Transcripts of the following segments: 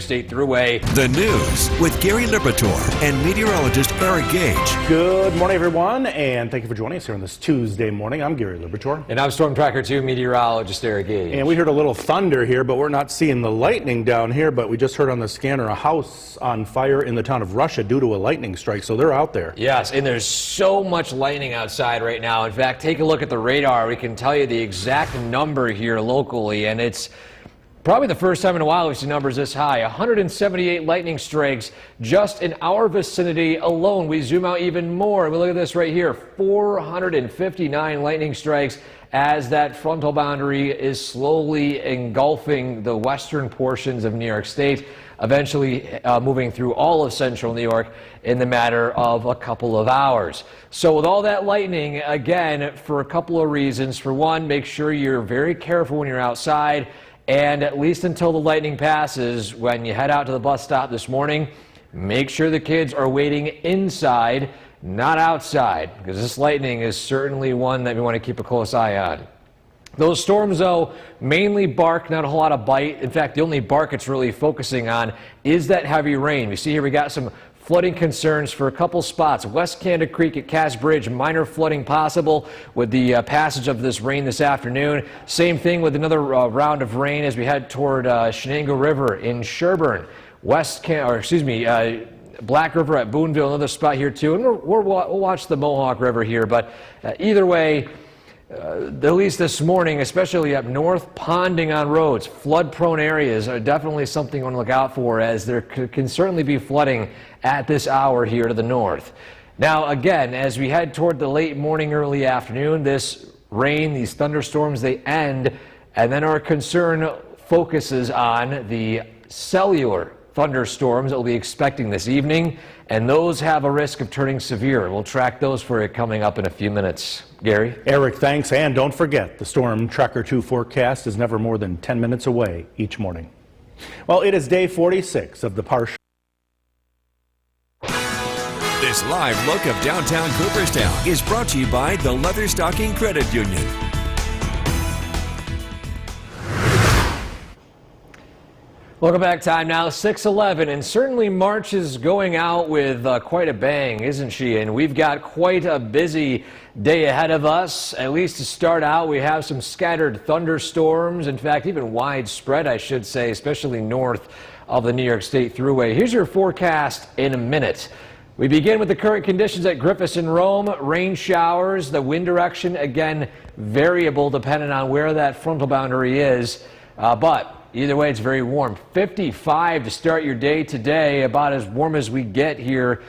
State Thruway. The news with Gary Liberatore and meteorologist Eric Gage. Good morning, everyone, and thank you for joining us here on this Tuesday morning. I'm Gary Liberatore. And I'm Storm Tracker 2 meteorologist Eric Gage. And we heard a little thunder here, but we're not seeing the lightning down here, but we just heard on the scanner a house on fire in the town of Russia due to a lightning strike, so they're out there. Yes, and there's so much lightning outside right now. In fact, take a look at the radar. We can tell you the exact number here locally, and it's probably the first time in a while we've seen numbers this high. 178 lightning strikes just in our vicinity alone. We zoom out even more. We look at this right here, 459 lightning strikes as that frontal boundary is slowly engulfing the western portions of New York State, eventually moving through all of central New York in the matter of a couple of hours. So with all that lightning, again, for a couple of reasons. For one, make sure you're very careful when you're outside, and at least until the lightning passes, when you head out to the bus stop this morning, make sure the kids are waiting inside, not outside, because this lightning is certainly one that we want to keep a close eye on. Those storms, though, mainly bark, not a whole lot of bite. In fact, the only bark it's really focusing on is that heavy rain. We see here we got some flooding concerns for a couple spots. West Canada Creek at Cass Bridge, minor flooding possible with the passage of this rain this afternoon. Same thing with another round of rain as we head toward Shenango River in Sherburne. Black River at Boonville, another spot here too. And we'll watch the Mohawk River here, but either way, at least this morning, especially up north, ponding on roads, flood-prone areas are definitely something you want to look out for, as there can certainly be flooding at this hour here to the north. Now, again, as we head toward the late morning, early afternoon, this rain, these thunderstorms, they end, and then our concern focuses on the cellular thunderstorms that we'll be expecting this evening, and those have a risk of turning severe. We'll track those for you coming up in a few minutes. Gary? Eric, thanks, and don't forget, the Storm Tracker 2 forecast is never more than 10 minutes away each morning. Well, it is day 46 of the partial. This live look of downtown Cooperstown is brought to you by the Leatherstocking Credit Union. Welcome back. Time now 6:11, and certainly March is going out with quite a bang, isn't she? And we've got quite a busy day ahead of us. At least to start out, we have some scattered thunderstorms. In fact, even widespread, I should say, especially north of the New York State Thruway. Here's your forecast in a minute. We begin with the current conditions at Griffiths and Rome. Rain showers, the wind direction, again, variable depending on where that frontal boundary is. But either way, it's very warm. 55 to start your day today, about as warm as we get here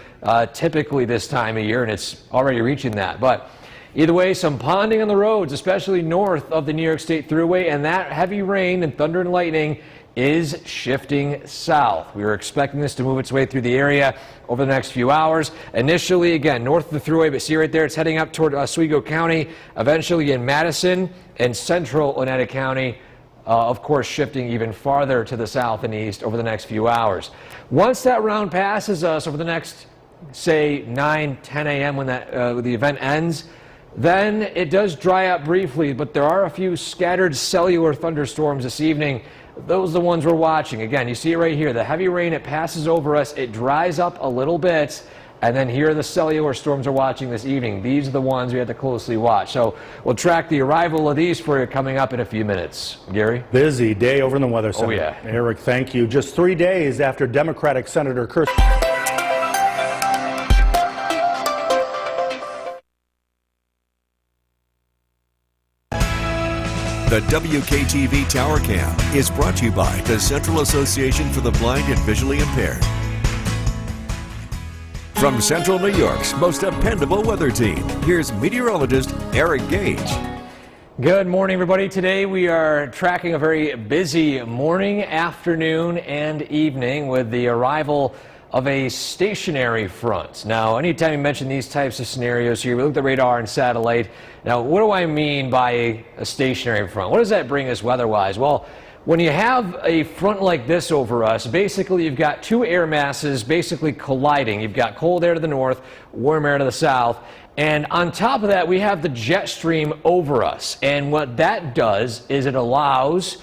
typically this time of year, and it's already reaching that. But either way, some ponding on the roads, especially north of the New York State Thruway, and that heavy rain and thunder and lightning is shifting south. We are expecting this to move its way through the area over the next few hours. Initially, again, north of the Thruway, but see right there, it's heading up toward Oswego County, eventually in Madison and central Oneida County. Of course, shifting even farther to the south and east over the next few hours. Once that round passes us over the next, say, 9, 10 a.m. when the event ends, then it does dry up briefly, but there are a few scattered cellular thunderstorms this evening. Those are the ones we're watching. Again, you see it right here. The heavy rain, it passes over us, it dries up a little bit, and then here are the cellular storms we're watching this evening. These are the ones we have to closely watch. So we'll track the arrival of these for you coming up in a few minutes. Gary? Busy day over in the Weather Center. Oh, yeah. Eric, thank you. Just 3 days after Democratic Senator Kirsten. The WKTV Tower Cam is brought to you by the Central Association for the Blind and Visually Impaired. From Central New York's most dependable weather team, here's meteorologist Eric Gage. Good morning, everybody. Today we are tracking a very busy morning, afternoon, and evening with the arrival of a stationary front. Now, anytime you mention these types of scenarios here, we look at the radar and satellite. Now, what do I mean by a stationary front? What does that bring us weather-wise? Well, when you have a front like this over us, basically you've got two air masses basically colliding. You've got cold air to the north, warm air to the south, and on top of that we have the jet stream over us. And what that does is it allows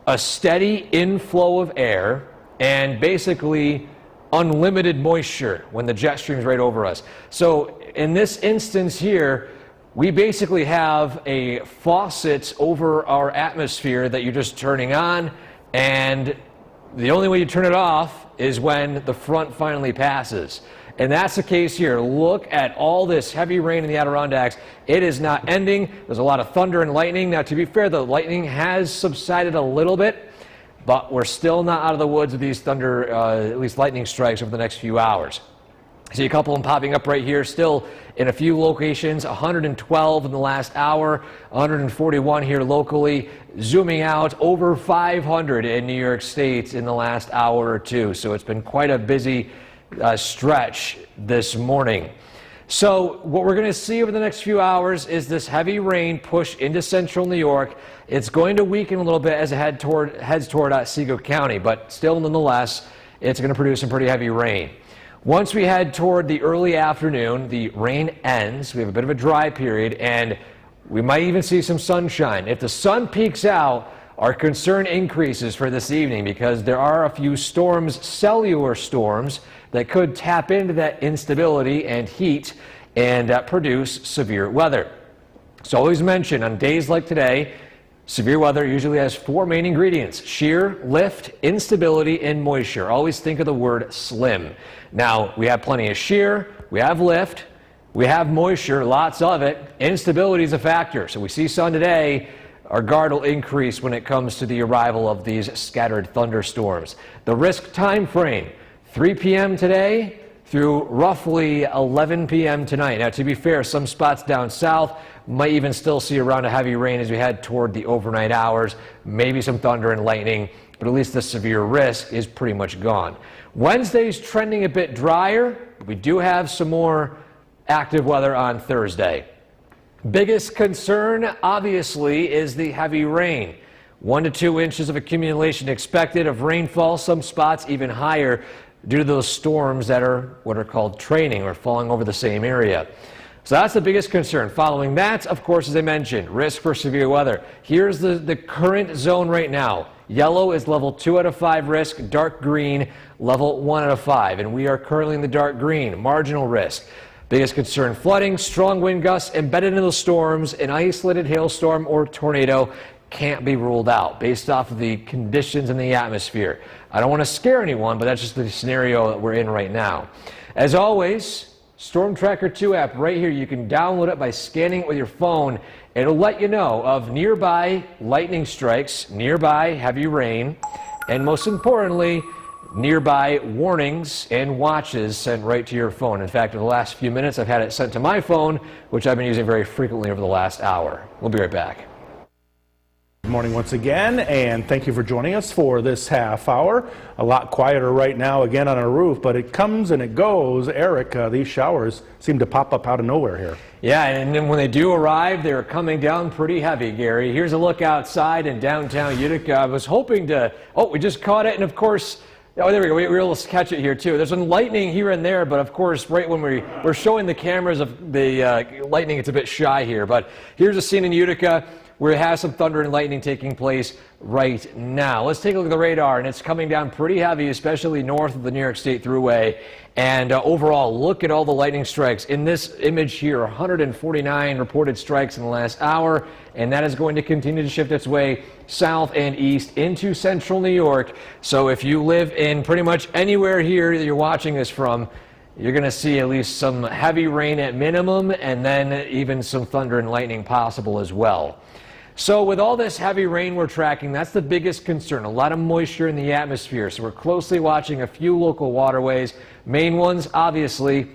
a steady inflow of air and basically unlimited moisture when the jet streams right over us. So in this instance here, we basically have a faucet over our atmosphere that you're just turning on, and the only way you turn it off is when the front finally passes. And that's the case here. Look at all this heavy rain in the Adirondacks. It is not ending. There's a lot of thunder and lightning. Now, to be fair, the lightning has subsided a little bit, but we're still not out of the woods with these thunder, at least lightning strikes over the next few hours. See a couple of them popping up right here, still in a few locations, 112 in the last hour, 141 here locally, zooming out over 500 in New York State in the last hour or two. So it's been quite a busy stretch this morning. So what we're going to see over the next few hours is this heavy rain push into central New York. It's going to weaken a little bit as it heads toward Otsego County, but still nonetheless, it's going to produce some pretty heavy rain. Once we head toward the early afternoon, the rain ends. We have a bit of a dry period, and we might even see some sunshine. If the sun peaks out, our concern increases for this evening because there are a few storms, cellular storms, that could tap into that instability and heat and produce severe weather. So always mention on days like today, severe weather usually has four main ingredients: shear, lift, instability, and moisture. Always think of the word slim. Now, we have plenty of shear, we have lift, we have moisture, lots of it. Instability is a factor. So we see sun today, our guard will increase when it comes to the arrival of these scattered thunderstorms. The risk time frame, 3 p.m. today through roughly 11 p.m. tonight. Now, to be fair, some spots down south might even still see around a heavy rain as we head toward the overnight hours, maybe some thunder and lightning, but at least the severe risk is pretty much gone. Wednesday's trending a bit drier. We do have some more active weather on Thursday. Biggest concern, obviously, is the heavy rain. 1 to 2 inches of accumulation expected of rainfall, some spots even higher due to those storms that are what are called training or falling over the same area. So that's the biggest concern. Following that, of course, as I mentioned, risk for severe weather. Here's the current zone right now. Yellow is level 2 out of 5 risk, dark green, level 1 out of 5. And we are currently in the dark green, marginal risk. Biggest concern, flooding, strong wind gusts embedded in the storms, an isolated hailstorm or tornado can't be ruled out based off of the conditions in the atmosphere. I don't want to scare anyone, but that's just the scenario that we're in right now. As always, Storm Tracker 2 app right here. You can download it by scanning it with your phone. It'll let you know of nearby lightning strikes, nearby heavy rain, and most importantly, nearby warnings and watches sent right to your phone. In fact, in the last few minutes, I've had it sent to my phone, which I've been using very frequently over the last hour. We'll be right back. Good morning once again, and thank you for joining us for this half hour. A lot quieter right now again on our roof, but it comes and it goes. Eric, these showers seem to pop up out of nowhere here. Yeah, and then when they do arrive, they're coming down pretty heavy, Gary. Here's a look outside in downtown Utica. I was hoping to, we just caught it, and of course, there we go. We were able to catch it here, too. There's some lightning here and there, but of course, right when we're showing the cameras of the lightning, it's a bit shy here. But here's a scene in Utica where it has some thunder and lightning taking place right now. Let's take a look at the radar, and it's coming down pretty heavy, especially north of the New York State Thruway. And overall, look at all the lightning strikes. In this image here, 149 reported strikes in the last hour, and that is going to continue to shift its way south and east into central New York. So if you live in pretty much anywhere here that you're watching this from, you're going to see at least some heavy rain at minimum, and then even some thunder and lightning possible as well. So with all this heavy rain we're tracking, that's the biggest concern. A lot of moisture in the atmosphere. So we're closely watching a few local waterways. Main ones, obviously,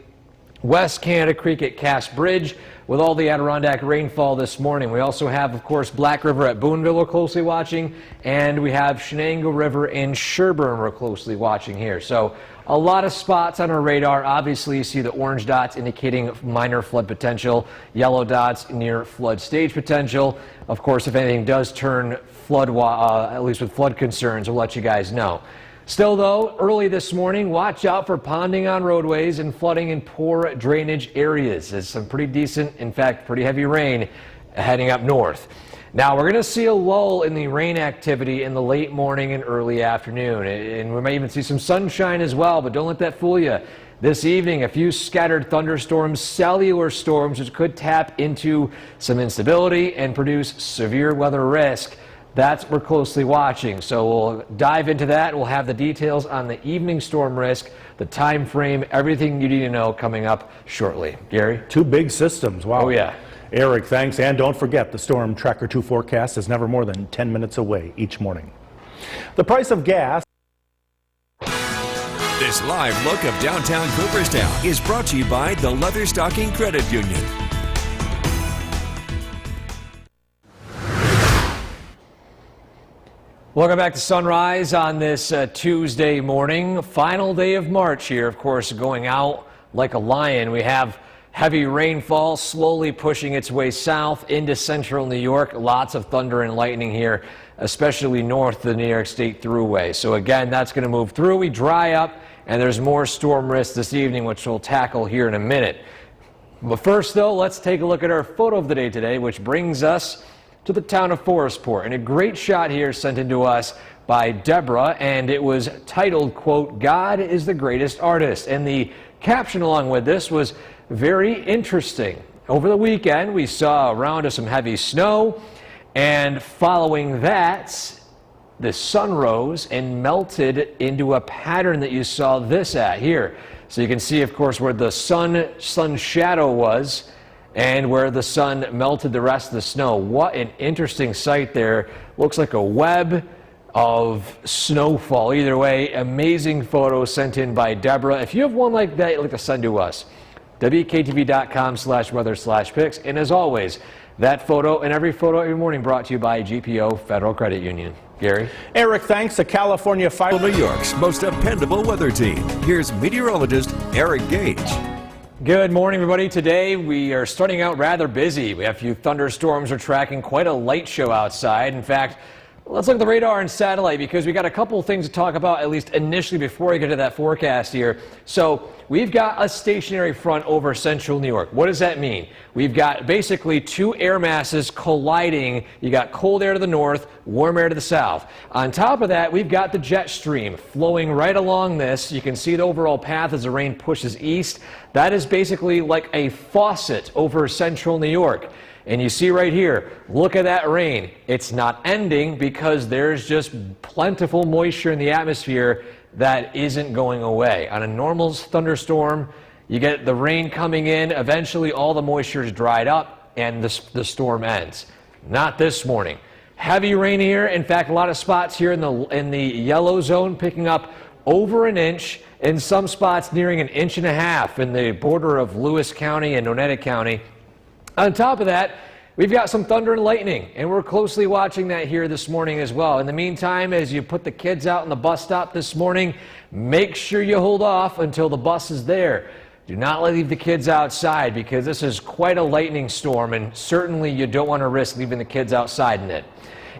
West Canada Creek at Cass Bridge with all the Adirondack rainfall this morning. We also have, of course, Black River at Boonville we're closely watching, and we have Shenango River in Sherburne we're closely watching here. So a lot of spots on our radar. Obviously, you see the orange dots indicating minor flood potential, yellow dots near flood stage potential. Of course, if anything does turn flood, at least with flood concerns, we'll let you guys know. Still, though, early this morning, watch out for ponding on roadways and flooding in poor drainage areas. There's some pretty decent, in fact, pretty heavy rain heading up north. Now, we're going to see a lull in the rain activity in the late morning and early afternoon, and we may even see some sunshine as well, but don't let that fool you. This evening, a few scattered thunderstorms, cellular storms, which could tap into some instability and produce severe weather risk. That's what we're closely watching. So we'll dive into that. We'll have the details on the evening storm risk, the time frame, everything you need to know coming up shortly. Gary? 2 big systems. Wow. Oh, yeah. Eric, thanks. And don't forget, the Storm Tracker 2 forecast is never more than 10 minutes away each morning. The price of gas. This live look of downtown Cooperstown is brought to you by the Leatherstocking Credit Union. Welcome back to Sunrise on this Tuesday morning. Final day of March here, of course, going out like a lion. We have heavy rainfall slowly pushing its way south into central New York. Lots of thunder and lightning here, especially north of the New York State Thruway. So again, that's going to move through. We dry up, and there's more storm risk this evening, which we'll tackle here in a minute. But first, though, let's take a look at our photo of the day today, which brings us to the town of Forestport. And a great shot here sent in to us by Deborah, and it was titled, quote, "God is the greatest artist." And the caption along with this was very interesting. Over the weekend, we saw a round of some heavy snow, and following that, the sun rose and melted into a pattern that you saw this at here. So you can see, of course, where the sun shadow was and where the sun melted the rest of the snow. What an interesting sight there. Looks like a web of snowfall. Either way, amazing photo sent in by Deborah. If you have one like that, you'd like to send to us, WKTV.com/weather/pics. And as always, that photo and every photo every morning brought to you by GPO Federal Credit Union. Gary? Eric, thanks to California Fire. New York's most dependable weather team. Here's meteorologist Eric Gage. Good morning, everybody. Today we are starting out rather busy. We have a few thunderstorms. We're tracking quite a light show outside. In fact, let's look at the radar and satellite because we got a couple of things to talk about, at least initially, before we get to that forecast here. So we've got a stationary front over central New York. What does that mean? We've got basically 2 air masses colliding. You got cold air to the north, warm air to the south. On top of that, we've got the jet stream flowing right along this. You can see the overall path as the rain pushes east. That is basically like a faucet over central New York. And you see right here, look at that rain. It's not ending because there's just plentiful moisture in the atmosphere that isn't going away. On a normal thunderstorm, you get the rain coming in, eventually all the moisture is dried up and the storm ends. Not this morning. Heavy rain here. In fact, a lot of spots here in the yellow zone picking up over an inch, in some spots nearing 1.5 inches in the border of Lewis County and Oneida County. On top of that, we've got some thunder and lightning, and we're closely watching that here this morning as well. In the meantime, as you put the kids out in the bus stop this morning, make sure you hold off until the bus is there. Do not leave the kids outside because this is quite a lightning storm, and certainly you don't want to risk leaving the kids outside in it.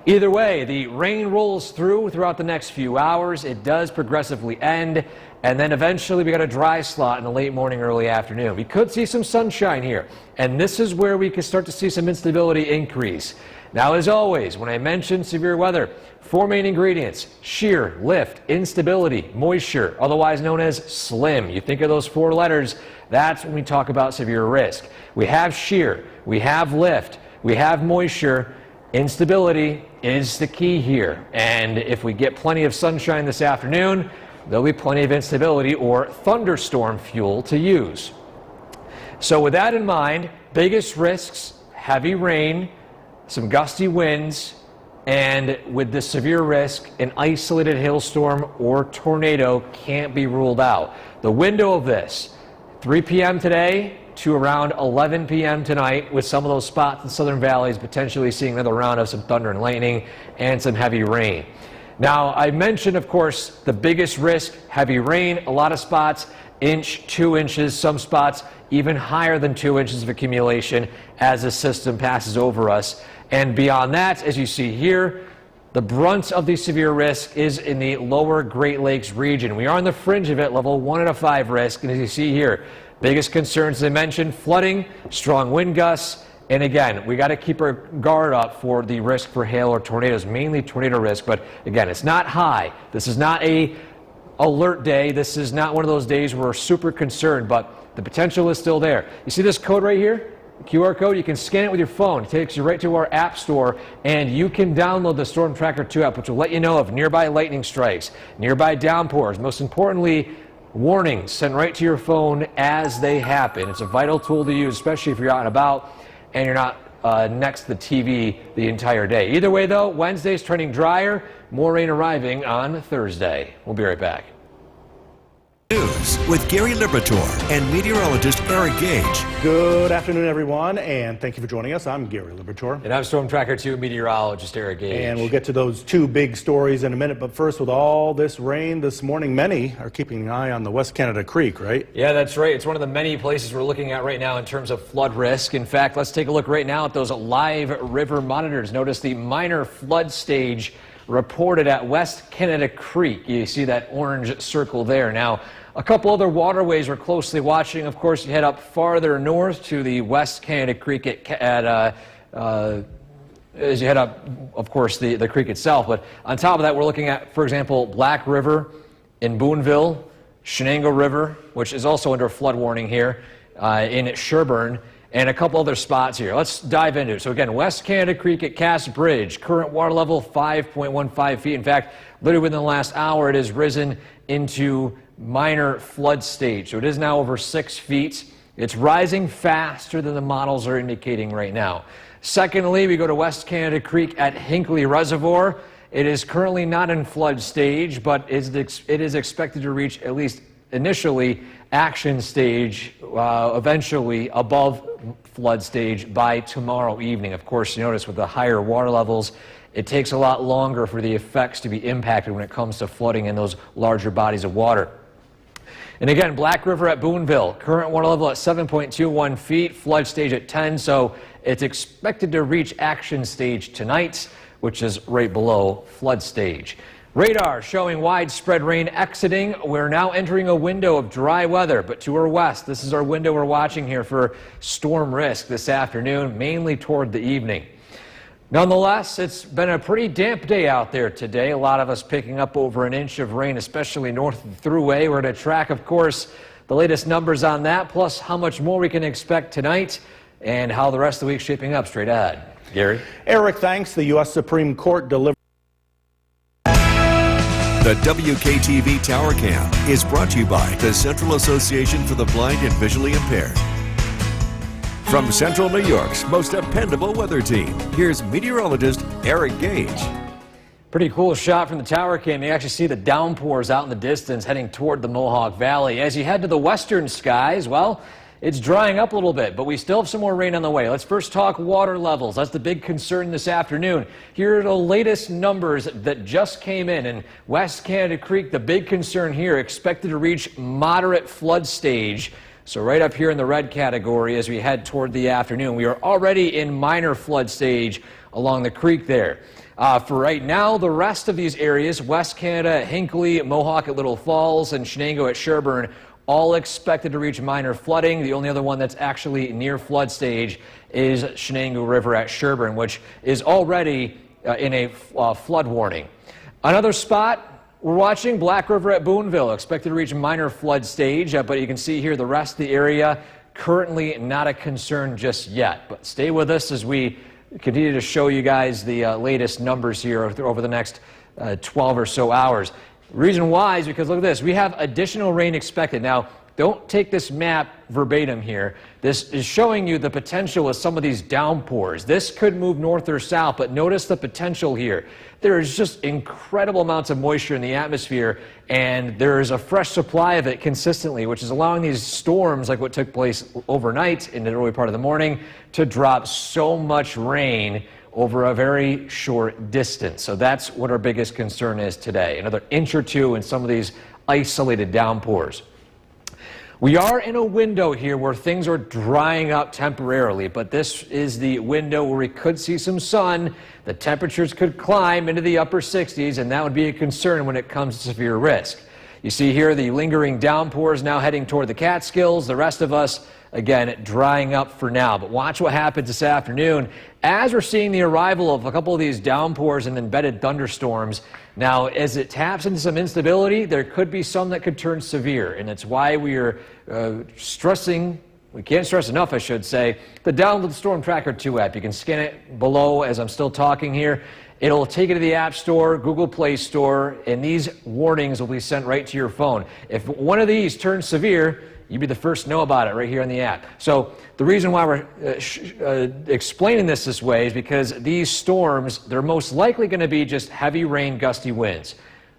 Either way, the rain rolls throughout the next few hours. It does progressively end, and then eventually we got a dry slot in the late morning, early afternoon. We could see some sunshine here, and this is where we could start to see some instability increase. Now, as always, when I mention severe weather, 4 main ingredients: shear, lift, instability, moisture, otherwise known as SLIM. You think of those 4 letters, that's when we talk about severe risk. We have shear, we have lift, we have moisture. Instability is the key here, and if we get plenty of sunshine this afternoon, there'll be plenty of instability or thunderstorm fuel to use. So with that in mind, biggest risks: heavy rain, some gusty winds, and with the severe risk, an isolated hailstorm or tornado can't be ruled out. The window of this, 3 p.m. today to around 11 p.m. tonight, with some of those spots in southern valleys potentially seeing another round of some thunder and lightning and some heavy rain. Now, I mentioned, of course, the biggest risk: heavy rain. A lot of spots, 1 inch, 2 inches, some spots even higher than 2 inches of accumulation as the system passes over us. And beyond that, as you see here, the brunt of the severe risk is in the lower Great Lakes region. We are on the fringe of it, level 1 out of 5 risk. And as you see here, biggest concerns, as I mentioned: flooding, strong wind gusts, And again, we got to keep our guard up for the risk for hail or tornadoes, mainly tornado risk. But again, it's not high. This is not a alert day. This is not one of those days where we're super concerned, but the potential is still there. You see this code right here? QR code, you can scan it with your phone. It takes you right to our app store, and you can download the Storm Tracker 2 app, which will let you know of nearby lightning strikes, nearby downpours, most importantly, warnings sent right to your phone as they happen. It's a vital tool to use, especially if you're out and about and you're not next to the TV the entire day. Either way, though, Wednesday's trending drier, more rain arriving on Thursday. We'll be right back. News with Gary Liberatore and meteorologist Eric Gage. Good afternoon, everyone, and thank you for joining us. I'm Gary Liberatore. And I'm Storm Tracker 2 meteorologist Eric Gage. And we'll get to those two big stories in a minute, but first, with all this rain this morning, many are keeping an eye on the West Canada Creek, right? Yeah, that's right. It's one of the many places we're looking at right now in terms of flood risk. In fact, let's take a look right now at those live river monitors. Notice the minor flood stage reported at West Canada Creek. You see that orange circle there. Now, a couple other waterways we're closely watching. Of course, you head up farther north to the West Canada Creek as you head up, of course, the creek itself. But on top of that, we're looking at, for example, Black River in Boonville, Shenango River, which is also under a flood warning here in Sherburne, and a couple other spots here. Let's dive into it. So again, West Canada Creek at Cass Bridge, current water level 5.15 feet. In fact, literally within the last hour, it has risen into minor flood stage. So it is now over 6 feet. It's rising faster than the models are indicating right now. Secondly, we go to West Canada Creek at Hinkley Reservoir. It is currently not in flood stage, but it is expected to reach, at least initially, action stage, eventually above flood stage by tomorrow evening. Of course, you notice with the higher water levels, it takes a lot longer for the effects to be impacted when it comes to flooding in those larger bodies of water. And again, Black River at Boonville, current water level at 7.21 feet, flood stage at 10, so it's expected to reach action stage tonight, which is right below flood stage. Radar showing widespread rain exiting. We're now entering a window of dry weather, but to our west, this is our window we're watching here for storm risk this afternoon, mainly toward the evening. Nonetheless, it's been a pretty damp day out there today. A lot of us picking up over an inch of rain, especially north of the Thruway. We're going to track, of course, the latest numbers on that, plus how much more we can expect tonight and how the rest of the week's shaping up straight ahead. Gary? Eric, thanks. The U.S. Supreme Court delivered. The WKTV Tower Cam is brought to you by the Central Association for the Blind and Visually Impaired. From Central New York's most dependable weather team, here's meteorologist Eric Gage. Pretty cool shot from the tower cam. You actually see the downpours out in the distance heading toward the Mohawk Valley. As you head to the western skies, well, it's drying up a little bit, but we still have some more rain on the way. Let's first talk water levels. That's the big concern this afternoon. Here are the latest numbers that just came in West Canada Creek. The big concern here, expected to reach moderate flood stage. So right up here in the red category as we head toward the afternoon. We are already in minor flood stage along the creek there. For right now, the rest of these areas, West Canada, Hinkley, Mohawk at Little Falls, and Shenango at Sherburne, all expected to reach minor flooding. The only other one that's actually near flood stage is Shenango River at Sherburne, which is already in a flood warning. Another spot we're watching, Black River at Boonville, expected to reach minor flood stage, but you can see here the rest of the area currently not a concern just yet. But stay with us as we continue to show you guys the latest numbers here over the next 12 or so hours. Reason why is because look at this, we have additional rain expected. Now, don't take this map verbatim here. This is showing you the potential of some of these downpours. This could move north or south, but notice the potential here. There is just incredible amounts of moisture in the atmosphere, and there is a fresh supply of it consistently, which is allowing these storms, like what took place overnight in the early part of the morning, to drop so much rain over a very short distance. So that's what our biggest concern is today. Another inch or two in some of these isolated downpours. We are in a window here where things are drying up temporarily, but this is the window where we could see some sun. The temperatures could climb into the upper 60s, and that would be a concern when it comes to severe risk. You see here the lingering downpours now heading toward the Catskills. The rest of us again, drying up for now. But watch what happens this afternoon as we're seeing the arrival of a couple of these downpours and embedded thunderstorms. Now, as it taps into some instability, there could be some that could turn severe, and it's why we are stressing. We can't stress enough, I should say, the download the Storm Tracker 2 app. You can scan it below as I'm still talking here. It'll take you to the App Store, Google Play Store, and these warnings will be sent right to your phone. If one of these turns severe, you'd be the first to know about it right here on the app. So the reason why we're explaining this way is because these storms, they're most likely going to be just heavy rain, gusty winds.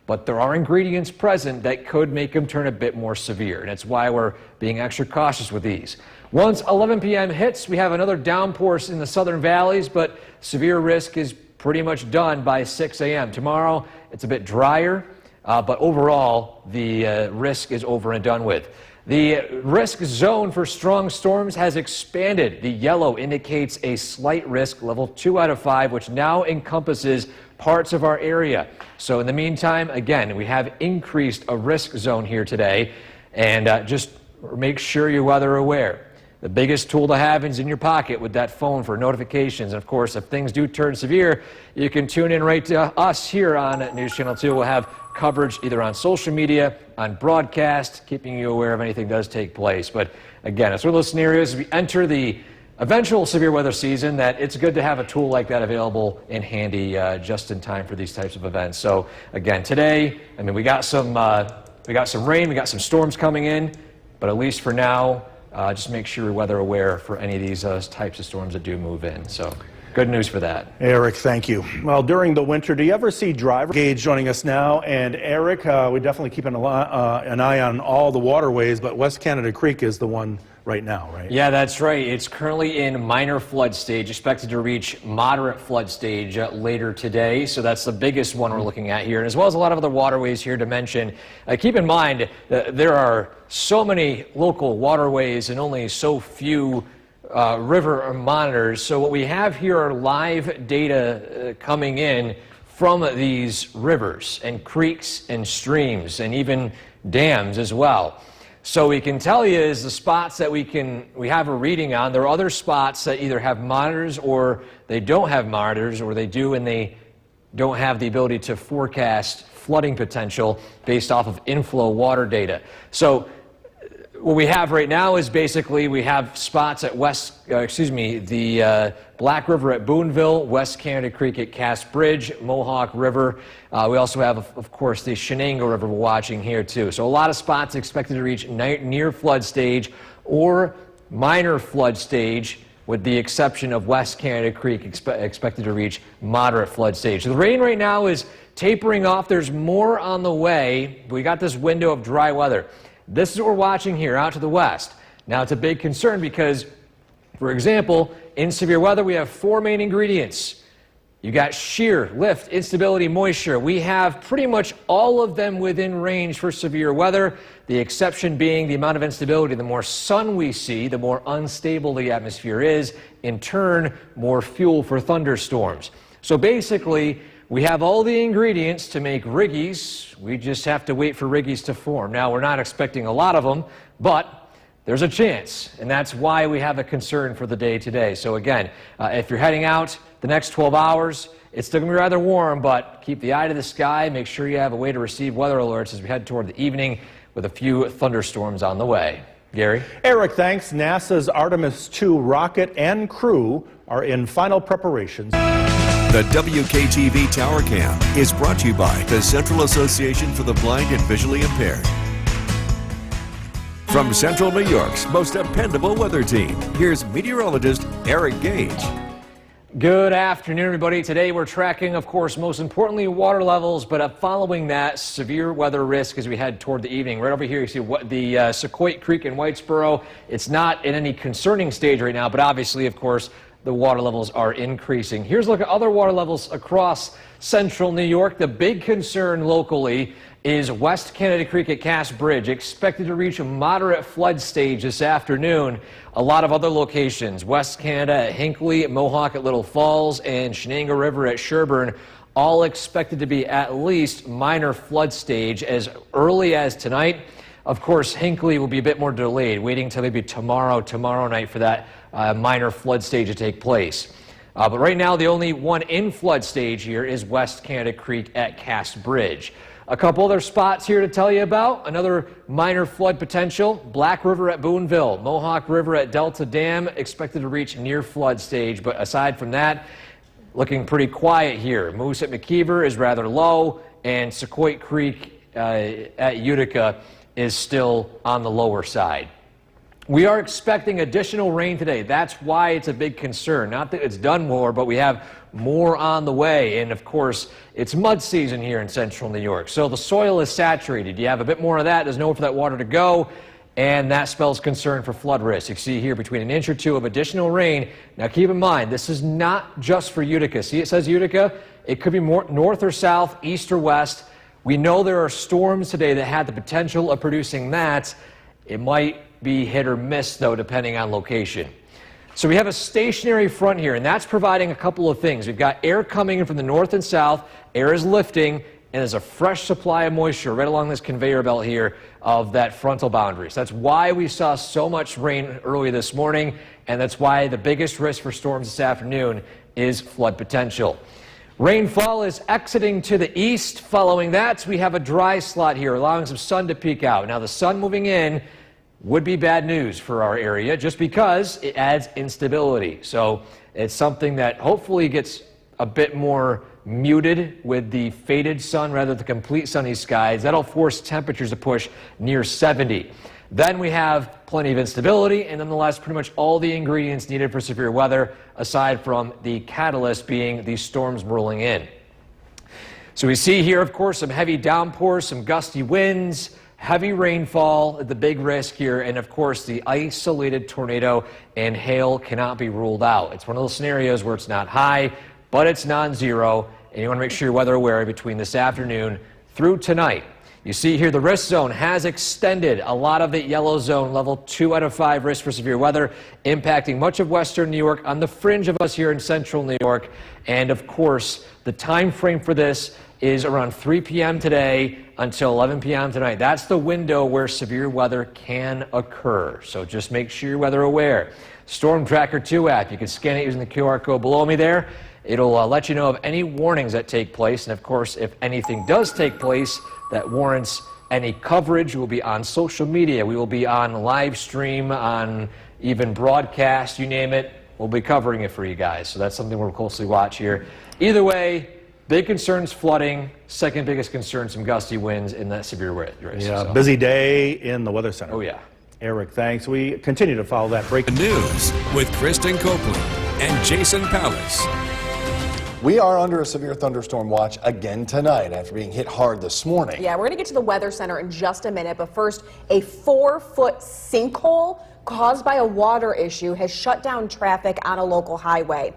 But there are ingredients present that could make them turn a bit more severe, and it's why we're being extra cautious with these. Once 11 p.m. hits, we have another downpour in the southern valleys, but severe risk is pretty much done by 6 a.m. Tomorrow, it's a bit drier, but overall, the risk is over and done with. The risk zone for strong storms has expanded. The yellow indicates a slight risk, level 2 out of 5, which now encompasses parts of our area. So in the meantime, again, we have increased a risk zone here today, and just make sure you're weather aware. The biggest tool to have is in your pocket with that phone for notifications. And of course, if things do turn severe, you can tune in right to us here on News Channel 2. We'll have coverage either on social media, on broadcast, keeping you aware of anything does take place. But again, it's one of those scenarios as we enter the eventual severe weather season that it's good to have a tool like that available and handy just in time for these types of events. So again, today, I mean, we got some rain, we got some storms coming in, but at least for now, just make sure you're weather aware for any of these types of storms that do move in. So good news for that. Eric, thank you. Well, during the winter, do you ever see drivers? Gage joining us now. And Eric, we definitely keep an eye on all the waterways, but West Canada Creek is the one right now, right? Yeah, that's right. It's currently in minor flood stage, expected to reach moderate flood stage later today. So that's the biggest one we're looking at here, and as well as a lot of other waterways here to mention. Keep in mind, there are so many local waterways and only so few river monitors. So what we have here are live data coming in from these rivers and creeks and streams and even dams as well. So we can tell you is the spots that we have a reading on. There are other spots that either have monitors or they don't have monitors, or they do and they don't have the ability to forecast flooding potential based off of inflow water data. So what we have right now is basically we have spots at the Black River at Boonville, West Canada Creek at Cass Bridge, Mohawk River. We also have, of course, the Shenango River we're watching here too. So a lot of spots expected to reach near flood stage or minor flood stage, with the exception of West Canada Creek expected to reach moderate flood stage. So the rain right now is tapering off. There's more on the way. We got this window of dry weather. This is what we're watching here out to the west. Now, it's a big concern because, for example, in severe weather, we have 4 main ingredients. You got shear, lift, instability, moisture. We have pretty much all of them within range for severe weather, the exception being the amount of instability. The more sun we see, the more unstable the atmosphere is, in turn, more fuel for thunderstorms. So basically, we have all the ingredients to make riggies. We just have to wait for riggies to form. Now, we're not expecting a lot of them, but there's a chance, and that's why we have a concern for the day today. So again, if you're heading out the next 12 hours, it's still going to be rather warm, but keep the eye to the sky. Make sure you have a way to receive weather alerts as we head toward the evening with a few thunderstorms on the way. Gary? Eric, thanks. NASA's Artemis II rocket and crew are in final preparations. The WKTV Tower Cam is brought to you by the Central Association for the Blind and Visually Impaired. From Central New York's most dependable weather team, here's meteorologist Eric Gage. Good afternoon, everybody. Today we're tracking, of course, most importantly, water levels, but following that, severe weather risk as we head toward the evening. Right over here, you see the Sequoia Creek in Whitesboro. It's not in any concerning stage right now, but obviously, of course, the water levels are increasing. Here's a look at other water levels across central New York. The big concern locally is West Canada Creek at Cass Bridge, expected to reach a moderate flood stage this afternoon. A lot of other locations, West Canada at Hinckley, Mohawk at Little Falls, and Shenango River at Sherburne, all expected to be at least minor flood stage as early as tonight. Of course, Hinckley will be a bit more delayed, waiting until maybe tomorrow night for that minor flood stage to take place. But right now, the only one in flood stage here is West Canada Creek at Cass Bridge. A couple other spots here to tell you about. Another minor flood potential, Black River at Boonville, Mohawk River at Delta Dam, expected to reach near flood stage. But aside from that, looking pretty quiet here. Moose at McKeever is rather low, and Sequoia Creek at Utica is still on the lower side. We are expecting additional rain today. That's why it's a big concern. Not that it's done more, but we have more on the way. And of course, it's mud season here in central New York. So the soil is saturated. You have a bit more of that. There's nowhere for that water to go. And that spells concern for flood risk. You see here between an inch or two of additional rain. Now keep in mind, this is not just for Utica. See, it says Utica. It could be more north or south, east or west. We know there are storms today that had the potential of producing that. It might be hit or miss, though, depending on location. So we have a stationary front here, and that's providing a couple of things. We've got air coming in from the north and south. Air is lifting, and there's a fresh supply of moisture right along this conveyor belt here of that frontal boundary. So that's why we saw so much rain early this morning, and that's why the biggest risk for storms this afternoon is flood potential. Rainfall is exiting to the east. Following that, we have a dry slot here, allowing some sun to peek out. Now, the sun moving in would be bad news for our area just because it adds instability. So it's something that hopefully gets a bit more muted with the faded sun rather than the complete sunny skies. That'll force temperatures to push near 70. Then we have plenty of instability, and nonetheless, pretty much all the ingredients needed for severe weather, aside from the catalyst being these storms rolling in. So we see here, of course, some heavy downpours, some gusty winds, heavy rainfall, the big risk here, and of course the isolated tornado and hail cannot be ruled out. It's one of those scenarios where it's not high, but it's non-zero, and you want to make sure you're weather aware between this afternoon through tonight. You see here the risk zone has extended. A lot of the yellow zone, level 2 out of 5 risk for severe weather, impacting much of western New York, on the fringe of us here in central New York. And of course, the time frame for this is around 3 p.m. today until 11 p.m. tonight. That's the window where severe weather can occur. So just make sure you're weather aware. Storm Tracker 2 app, you can scan it using the QR code below me there. It'll let you know of any warnings that take place. And of course, if anything does take place that warrants any coverage, we'll be on social media. We will be on live stream, on even broadcast, you name it. We'll be covering it for you guys. So that's something we'll closely watch here. Either way, big concerns flooding, second biggest concern some gusty winds and that severe risk. Yeah, so. Busy day in the Weather Center. Oh yeah. Eric, thanks. We continue to follow that breaking News with Kristen Copeland and Jason Powers. We are under a severe thunderstorm watch again tonight after being hit hard this morning. Yeah, we're going to get to the Weather Center in just a minute, but first, a 4-foot sinkhole caused by a water issue has shut down traffic on a local highway.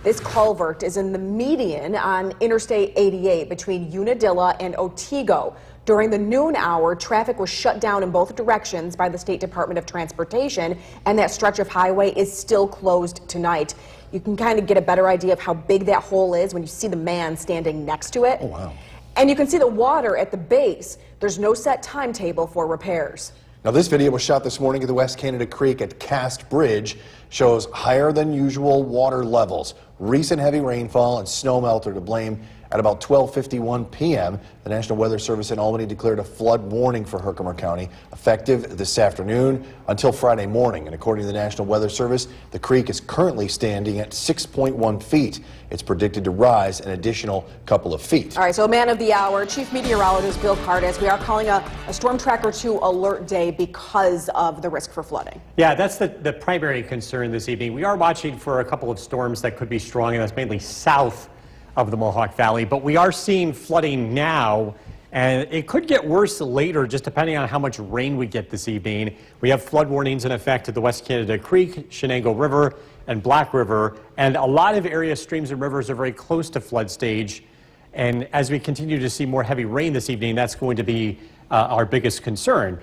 This culvert is in the median on Interstate 88 between Unadilla and Otsego. During the noon hour, traffic was shut down in both directions by the State Department of Transportation, and that stretch of highway is still closed tonight. You can kind of get a better idea of how big that hole is when you see the man standing next to it. Oh, wow. And you can see the water at the base. There's no set timetable for repairs. Now, this video was shot this morning at the West Canada Creek at Cass Bridge. Shows higher than usual water levels. Recent heavy rainfall and snow melt are to blame. At about 12:51 p.m., the National Weather Service in Albany declared a flood warning for Herkimer County, effective this afternoon until Friday morning. And according to the National Weather Service, the creek is currently standing at 6.1 feet. It's predicted to rise an additional couple of feet. All right, so man of the hour, Chief Meteorologist Bill Cardes. We are calling a Storm Tracker 2 alert day because of the risk for flooding. Yeah, that's the primary concern this evening. We are watching for a couple of storms that could be strong, and that's mainly south of the Mohawk Valley, but we are seeing flooding now, and it could get worse later just depending on how much rain we get this evening. We have flood warnings in effect at the West Canada Creek, Shenango River, and Black River, and a lot of area streams and rivers are very close to flood stage, and as we continue to see more heavy rain this evening, that's going to be our biggest concern.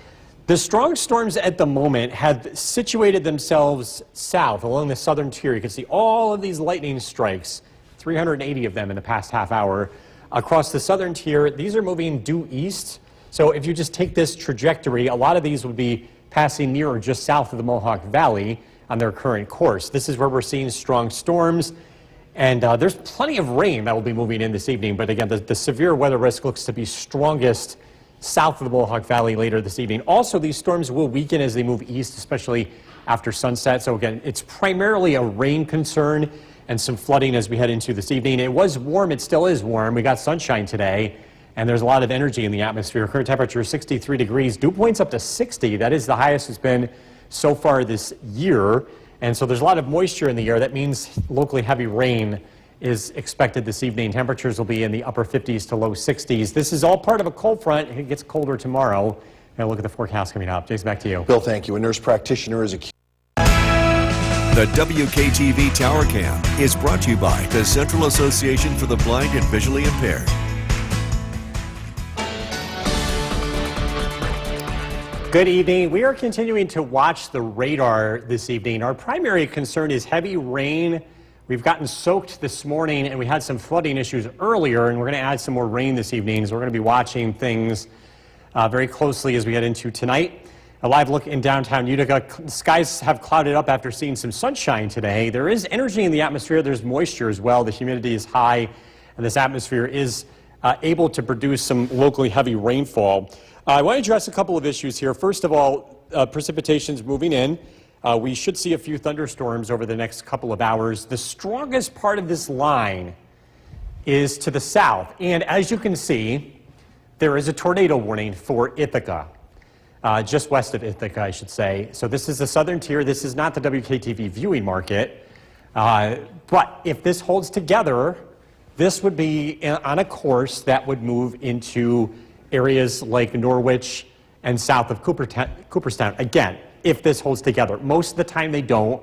The strong storms at the moment have situated themselves south along the southern tier. You can see all of these lightning strikes, 380 of them in the past half hour across the southern tier. These are moving due east So if you just take this trajectory, a lot of these would be passing near or just south of the Mohawk Valley on their current course. This is where we're seeing strong storms, and there's plenty of rain that will be moving in this evening. But again, the severe weather risk looks to be strongest south of the Mohawk Valley later this evening. Also, these storms will weaken as they move east, especially after sunset. So again, it's primarily a rain concern and some flooding as we head into this evening. It was warm, it still is warm. We got sunshine today, and there's a lot of energy in the atmosphere. Current temperature is 63 degrees. Dew points up to 60. That is the highest it's been so far this year. And so there's a lot of moisture in the air. That means locally heavy rain is expected this evening. Temperatures will be in the upper 50s to low 60s. This is all part of a cold front. It gets colder tomorrow. And look at the forecast coming up. Jason, back to you. Bill, thank you. A nurse practitioner is accused. The WKTV Tower Cam is brought to you by the Central Association for the Blind and Visually Impaired. Good evening. We are continuing to watch the radar this evening. Our primary concern is heavy rain. We've gotten soaked this morning, and we had some flooding issues earlier, and we're going to add some more rain this evening. So we're going to be watching things very closely as we head into tonight. A live look in downtown Utica. Skies have clouded up after seeing some sunshine today. There is energy in the atmosphere. There's moisture as well. The humidity is high, and this atmosphere is able to produce some locally heavy rainfall. I want to address a couple of issues here. First of all, precipitation's moving in. We should see a few thunderstorms over the next couple of hours. The strongest part of this line is to the south. And as you can see, there is a tornado warning for Ithaca, just west of Ithaca, I should say. So this is the southern tier. This is not the WKTV viewing market. But if this holds together, this would be on a course that would move into areas like Norwich and south of Cooperstown. Again, if this holds together. Most of the time they don't.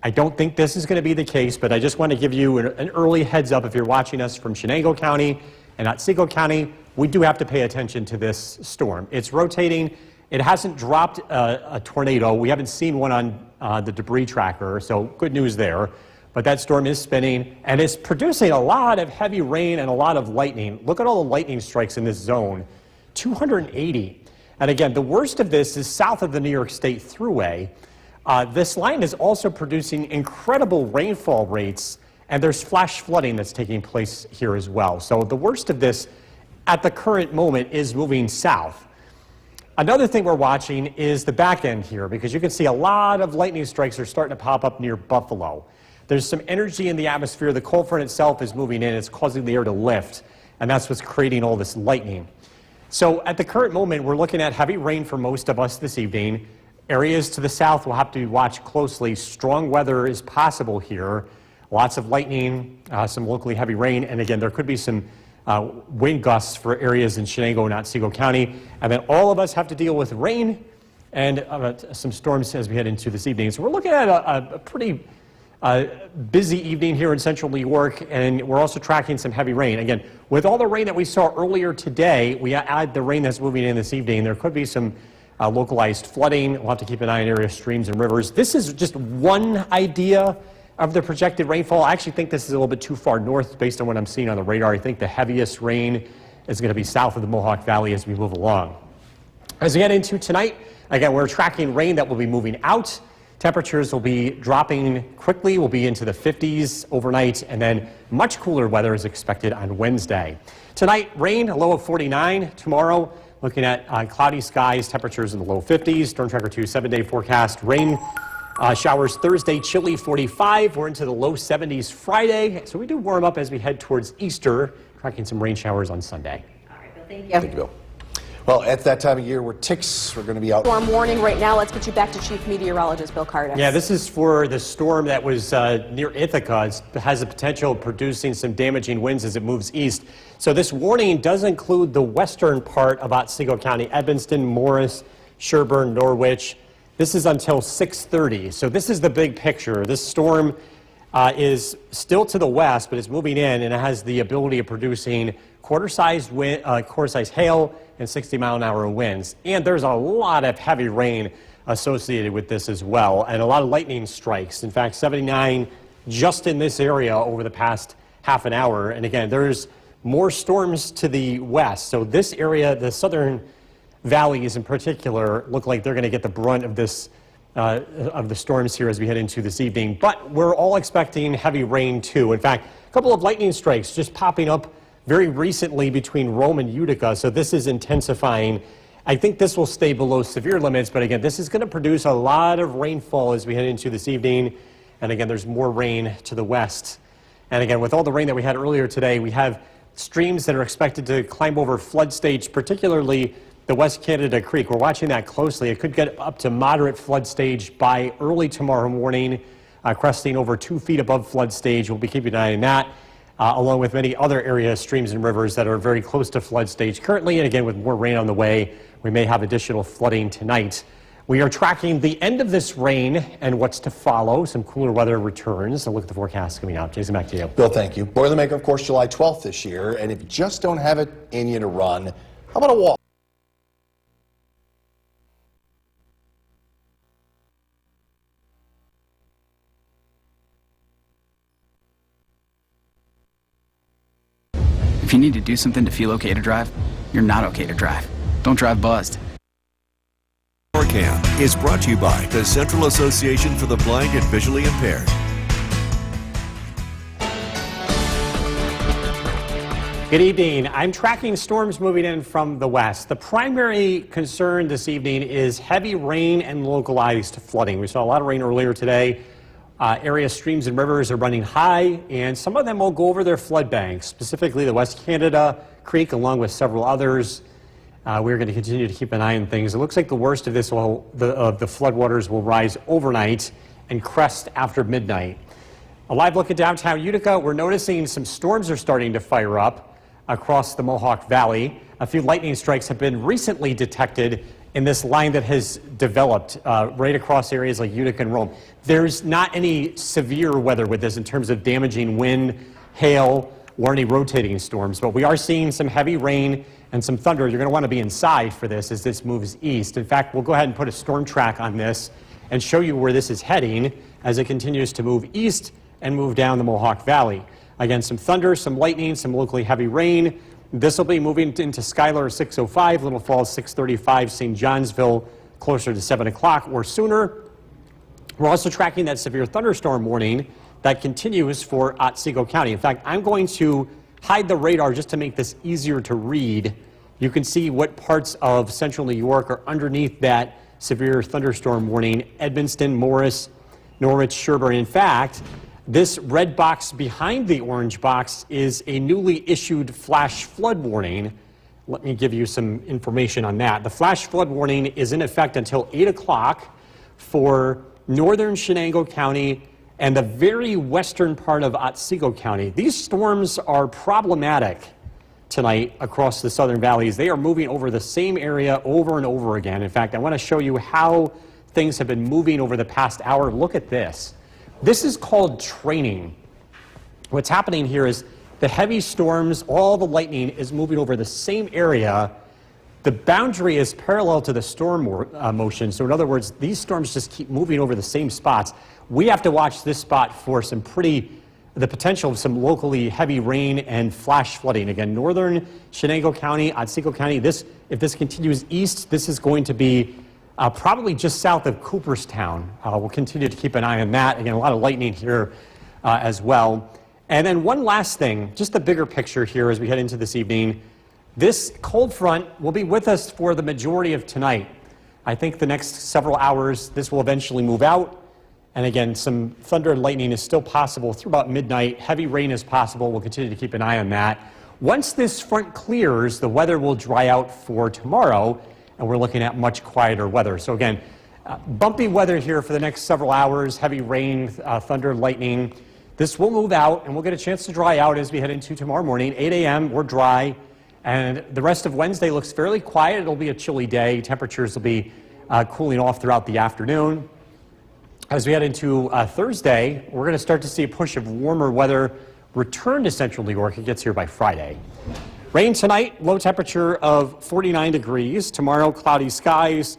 I don't think this is going to be the case, but I just want to give you an early heads up if you're watching us from Chenango County and Otsego County. We do have to pay attention to this storm. It's rotating. It hasn't dropped a tornado. We haven't seen one on the debris tracker, so good news there. But that storm is spinning, and it's producing a lot of heavy rain and a lot of lightning. Look at all the lightning strikes in this zone, 280. And again, the worst of this is south of the New York State Thruway. This line is also producing incredible rainfall rates, and there's flash flooding that's taking place here as well. So the worst of this at the current moment is moving south. Another thing we're watching is the back end here, because you can see a lot of lightning strikes are starting to pop up near Buffalo. There's some energy in the atmosphere. The cold front itself is moving in. It's causing the air to lift, and that's what's creating all this lightning. So at the current moment, we're looking at heavy rain for most of us this evening. Areas to the south will have to be watched closely. Strong weather is possible here. Lots of lightning, some locally heavy rain, and again, there could be some wind gusts for areas in Chenango and Otsego County. And then all of us have to deal with rain and some storms as we head into this evening. So we're looking at a pretty busy evening here in central New York, and we're also tracking some heavy rain. Again, with all the rain that we saw earlier today, we add the rain that's moving in this evening. There could be some localized flooding. We'll have to keep an eye on area streams and rivers. This is just one idea of the projected rainfall. I actually think this is a little bit too far north based on what I'm seeing on the radar. I think the heaviest rain is going to be south of the Mohawk Valley as we move along. As we get into tonight, again, we're tracking rain that will be moving out. Temperatures will be dropping quickly. We'll be into the 50s overnight, and then much cooler weather is expected on Wednesday. Tonight, rain, a low of 49. Tomorrow, looking at cloudy skies, temperatures in the low 50s. Storm Tracker 2 7-day forecast. Rain showers Thursday, chilly 45. We're into the low 70s Friday. So we do warm up as we head towards Easter, tracking some rain showers on Sunday. All right, Bill, thank you. Thank you, Bill. Well, at that time of year where ticks are going to be out. Storm warning right now. Let's get you back to Chief Meteorologist Bill Carter. Yeah, this is for the storm that was near Ithaca. It has the potential of producing some damaging winds as it moves east. So this warning does include the western part of Otsego County, Evanston, Morris, Sherburne, Norwich. This is until 6:30. So this is the big picture. This storm is still to the west, but it's moving in, and it has the ability of producing quarter-sized hail and 60-mile-an-hour winds. And there's a lot of heavy rain associated with this as well, and a lot of lightning strikes. In fact, 79 just in this area over the past half an hour. And again, there's more storms to the west. So this area, the southern valleys in particular, look like they're going to get the brunt of this of the storms here as we head into this evening. But we're all expecting heavy rain too. In fact, a couple of lightning strikes just popping up very recently between Rome and Utica. So this is intensifying. I think this will stay below severe limits, but again, this is going to produce a lot of rainfall as we head into this evening. And again, there's more rain to the west. And again, with all the rain that we had earlier today, we have streams that are expected to climb over flood stage, particularly the West Canada Creek. We're watching that closely. It could get up to moderate flood stage by early tomorrow morning, cresting over 2 feet above flood stage. We'll be keeping an eye on that, along with many other areas, streams and rivers that are very close to flood stage currently. And again, with more rain on the way, we may have additional flooding tonight. We are tracking the end of this rain and what's to follow. Some cooler weather returns. A look at the forecast coming out. Jason, back to you. Bill, thank you. Boilermaker, of course, July 12th this year. And if you just don't have it in you to run, how about a walk? If you need to do something to feel okay to drive, you're not okay to drive. Don't drive buzzed. TowerCam is brought to you by the Central Association for the Blind and Visually Impaired. Good evening. I'm tracking storms moving in from the west. The primary concern this evening is heavy rain and localized flooding. We saw a lot of rain earlier today. Area streams and rivers are running high, and some of them will go over their flood banks, specifically the West Canada Creek, along with several others. We're going to continue to keep an eye on things. It looks like the worst of this the floodwaters will rise overnight and crest after midnight. A live look at downtown Utica. We're noticing some storms are starting to fire up across the Mohawk Valley. A few lightning strikes have been recently detected in this line that has developed right across areas like Utica and Rome. There's not any severe weather with this in terms of damaging wind, hail, or any rotating storms, but we are seeing some heavy rain and some thunder. You're going to want to be inside for this as this moves east. In fact, we'll go ahead and put a storm track on this and show you where this is heading as it continues to move east and move down the Mohawk Valley. Again, some thunder, some lightning, some locally heavy rain. This will be moving into Schuyler 6:05, Little Falls 6:35, St. Johnsville closer to 7 o'clock or sooner. We're also tracking that severe thunderstorm warning that continues for Otsego County. In fact, I'm going to hide the radar just to make this easier to read. You can see what parts of central New York are underneath that severe thunderstorm warning: Edmonston, Morris, Norwich, Sherburne. In fact, this red box behind the orange box is a newly issued flash flood warning. Let me give you some information on that. The flash flood warning is in effect until 8 o'clock for northern Shenango County and the very western part of Otsego County. These storms are problematic tonight across the southern valleys. They are moving over the same area over and over again. In fact, I want to show you how things have been moving over the past hour. Look at this. This is called training. What's happening here is the heavy storms, all the lightning is moving over the same area. The boundary is parallel to the storm motion. So in other words, these storms just keep moving over the same spots. We have to watch this spot for the potential of some locally heavy rain and flash flooding. Again, northern Shenango County, Otsego County, if this continues east, this is going to be probably just south of Cooperstown. We'll continue to keep an eye on that. Again, a lot of lightning here as well. And then one last thing, just the bigger picture here as we head into this evening. This cold front will be with us for the majority of tonight. I think the next several hours, this will eventually move out. And again, some thunder and lightning is still possible through about midnight. Heavy rain is possible. We'll continue to keep an eye on that. Once this front clears, the weather will dry out for tomorrow, and we're looking at much quieter weather. So again, bumpy weather here for the next several hours, heavy rain, thunder, lightning. This will move out, and we'll get a chance to dry out as we head into tomorrow morning. 8 a.m., we're dry, and the rest of Wednesday looks fairly quiet. It'll be a chilly day. Temperatures will be cooling off throughout the afternoon. As we head into Thursday, we're going to start to see a push of warmer weather return to central New York. It gets here by Friday. Rain tonight, low temperature of 49 degrees. Tomorrow, cloudy skies.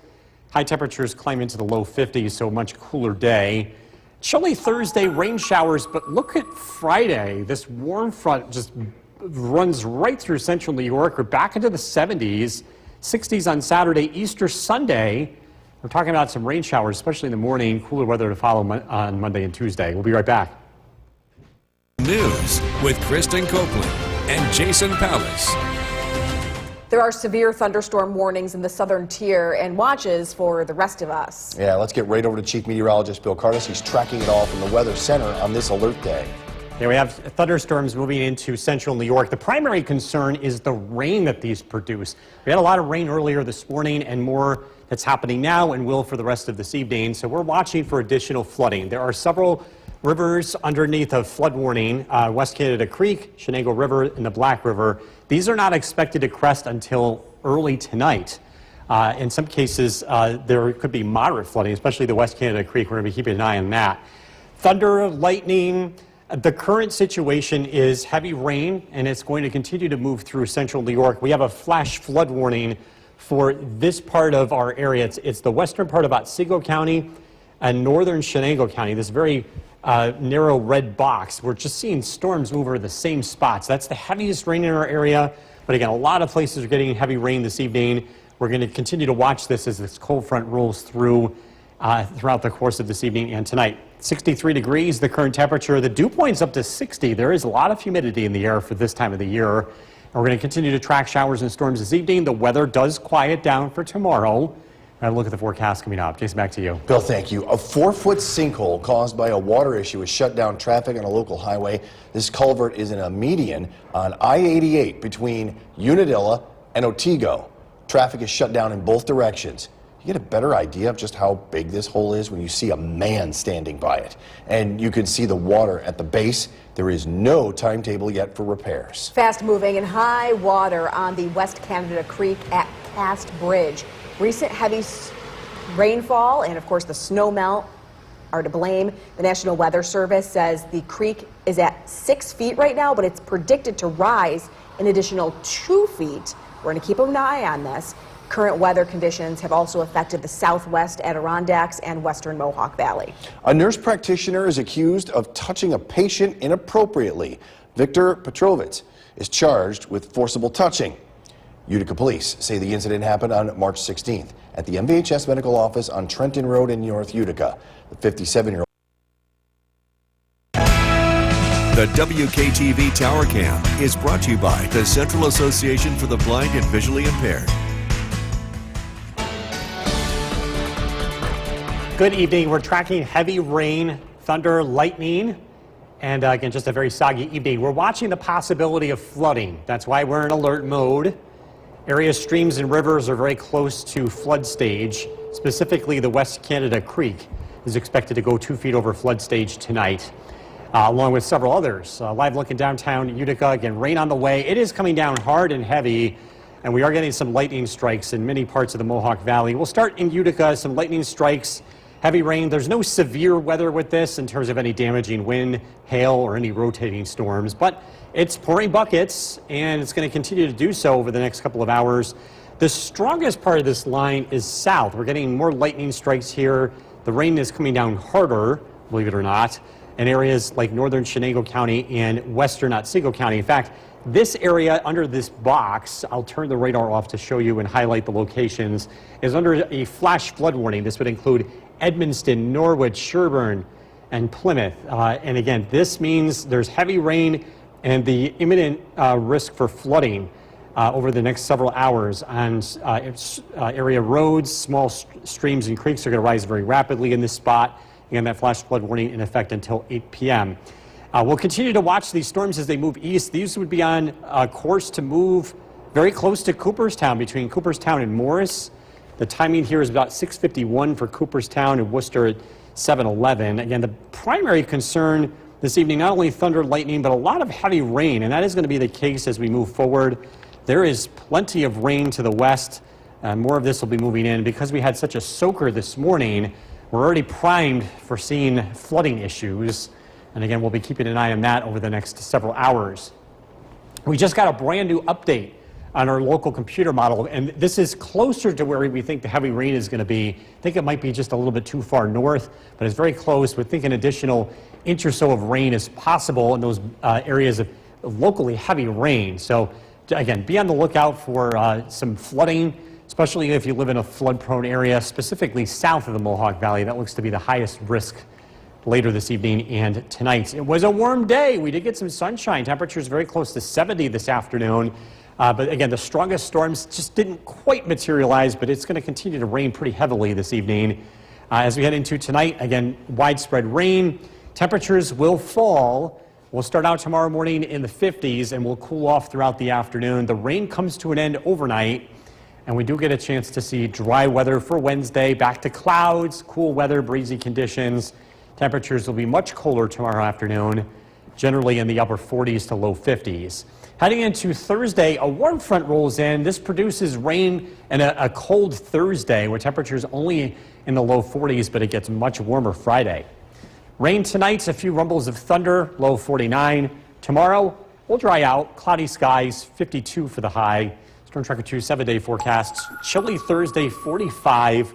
High temperatures climb into the low 50s, so a much cooler day. Chilly Thursday, rain showers, but look at Friday. This warm front just runs right through central New York. We're back into the 70s, 60s on Saturday, Easter Sunday. We're talking about some rain showers, especially in the morning, cooler weather to follow on Monday and Tuesday. We'll be right back. News with Kristen Copeland and Jason Pallas. There are severe thunderstorm warnings in the southern tier and watches for the rest of us. Yeah, let's get right over to Chief Meteorologist Bill Cardis. He's tracking it all from the Weather Center on this alert day. Yeah, we have thunderstorms moving into central New York. The primary concern is the rain that these produce. We had a lot of rain earlier this morning and more that's happening now and will for the rest of this evening. So we're watching for additional flooding. There are several rivers underneath a flood warning, West Canada Creek, Chenango River, and the Black River. These are not expected to crest until early tonight. In some cases, there could be moderate flooding, especially the West Canada Creek. We're going to be keeping an eye on that. Thunder, lightning. The current situation is heavy rain, and it's going to continue to move through central New York. We have a flash flood warning for this part of our area. It's the western part of Otsego County and northern Chenango County, this very narrow red box. We're just seeing storms move over the same spots. That's the heaviest rain in our area. But again, a lot of places are getting heavy rain this evening. We're going to continue to watch this as this cold front rolls through throughout the course of this evening and tonight. 63 degrees, the current temperature. The dew point's up to 60. There is a lot of humidity in the air for this time of the year. And we're going to continue to track showers and storms this evening. The weather does quiet down for tomorrow. And look at the forecast coming up. Jason, back to you. Bill, thank you. A 4-foot sinkhole caused by a water issue has shut down traffic on a local highway. This culvert is in a median on I-88 between Unadilla and Otsego. Traffic is shut down in both directions. You get a better idea of just how big this hole is when you see a man standing by it. And you can see the water at the base. There is no timetable yet for repairs. Fast moving and high water on the West Canada Creek at Cast Bridge. Recent heavy rainfall and, of course, the snow melt are to blame. The National Weather Service says the creek is at 6 feet right now, but it's predicted to rise an additional 2 feet. We're going to keep an eye on this. Current weather conditions have also affected the southwest Adirondacks and western Mohawk Valley. A nurse practitioner is accused of touching a patient inappropriately. Victor Petrovitz is charged with forcible touching. Utica police say the incident happened on March 16th at the MVHS Medical Office on Trenton Road in North Utica. The 57-year-old. The WKTV Tower Cam is brought to you by the Central Association for the Blind and Visually Impaired. Good evening. We're tracking heavy rain, thunder, lightning, and again, just a very soggy evening. We're watching the possibility of flooding. That's why we're in alert mode. Area streams and rivers are very close to flood stage. Specifically, the West Canada Creek is expected to go 2 feet over flood stage tonight, along with several others. Live look in downtown Utica. Again, rain on the way. It is coming down hard and heavy, and we are getting some lightning strikes in many parts of the Mohawk Valley. We'll start in Utica, some lightning strikes. Heavy rain. There's no severe weather with this in terms of any damaging wind, hail, or any rotating storms, but it's pouring buckets, and it's going to continue to do so over the next couple of hours. The strongest part of this line is south. We're getting more lightning strikes here. The rain is coming down harder, believe it or not, in areas like northern Chenango County and western Otsego County. In fact, this area under this box, I'll turn the radar off to show you and highlight the locations, is under a flash flood warning. This would include Edmundston, Norwood, Sherburne, and Plymouth. And again, this means there's heavy rain and the imminent risk for flooding over the next several hours on area roads. Small streams and creeks are going to rise very rapidly in this spot. Again, that flash flood warning in effect until 8 p.m. We'll continue to watch these storms as they move east. These would be on course to move very close to Cooperstown, between Cooperstown and Morris. The timing here is about 6:51 for Cooperstown and Worcester at 7:11. Again, the primary concern this evening, not only thunder, lightning, but a lot of heavy rain, and that is going to be the case as we move forward. There is plenty of rain to the west, and more of this will be moving in. Because we had such a soaker this morning, we're already primed for seeing flooding issues. And again, we'll be keeping an eye on that over the next several hours. We just got a brand new update on our local computer model, and this is closer to where we think the heavy rain is going to be. I think it might be just a little bit too far north, but it's very close. We think an additional inch or so of rain is possible in those areas of locally heavy rain. So again, be on the lookout for some flooding, especially if you live in a flood-prone area, specifically south of the Mohawk Valley. That looks to be the highest risk later this evening and tonight. It was a warm day. We did get some sunshine. Temperatures very close to 70 this afternoon. But again, the strongest storms just didn't quite materialize, but it's going to continue to rain pretty heavily this evening. As we head into tonight, again, widespread rain. Temperatures will fall. We'll start out tomorrow morning in the 50s and we'll cool off throughout the afternoon. The rain comes to an end overnight, and we do get a chance to see dry weather for Wednesday. Back to clouds, cool weather, breezy conditions. Temperatures will be much colder tomorrow afternoon, generally in the upper 40s to low 50s. Heading into Thursday, a warm front rolls in. This produces rain and a cold Thursday, where temperatures only in the low 40s, but it gets much warmer Friday. Rain tonight, a few rumbles of thunder, low 49. Tomorrow, we'll dry out, cloudy skies, 52 for the high. Storm Tracker 2 7-day forecasts. Chilly Thursday, 45.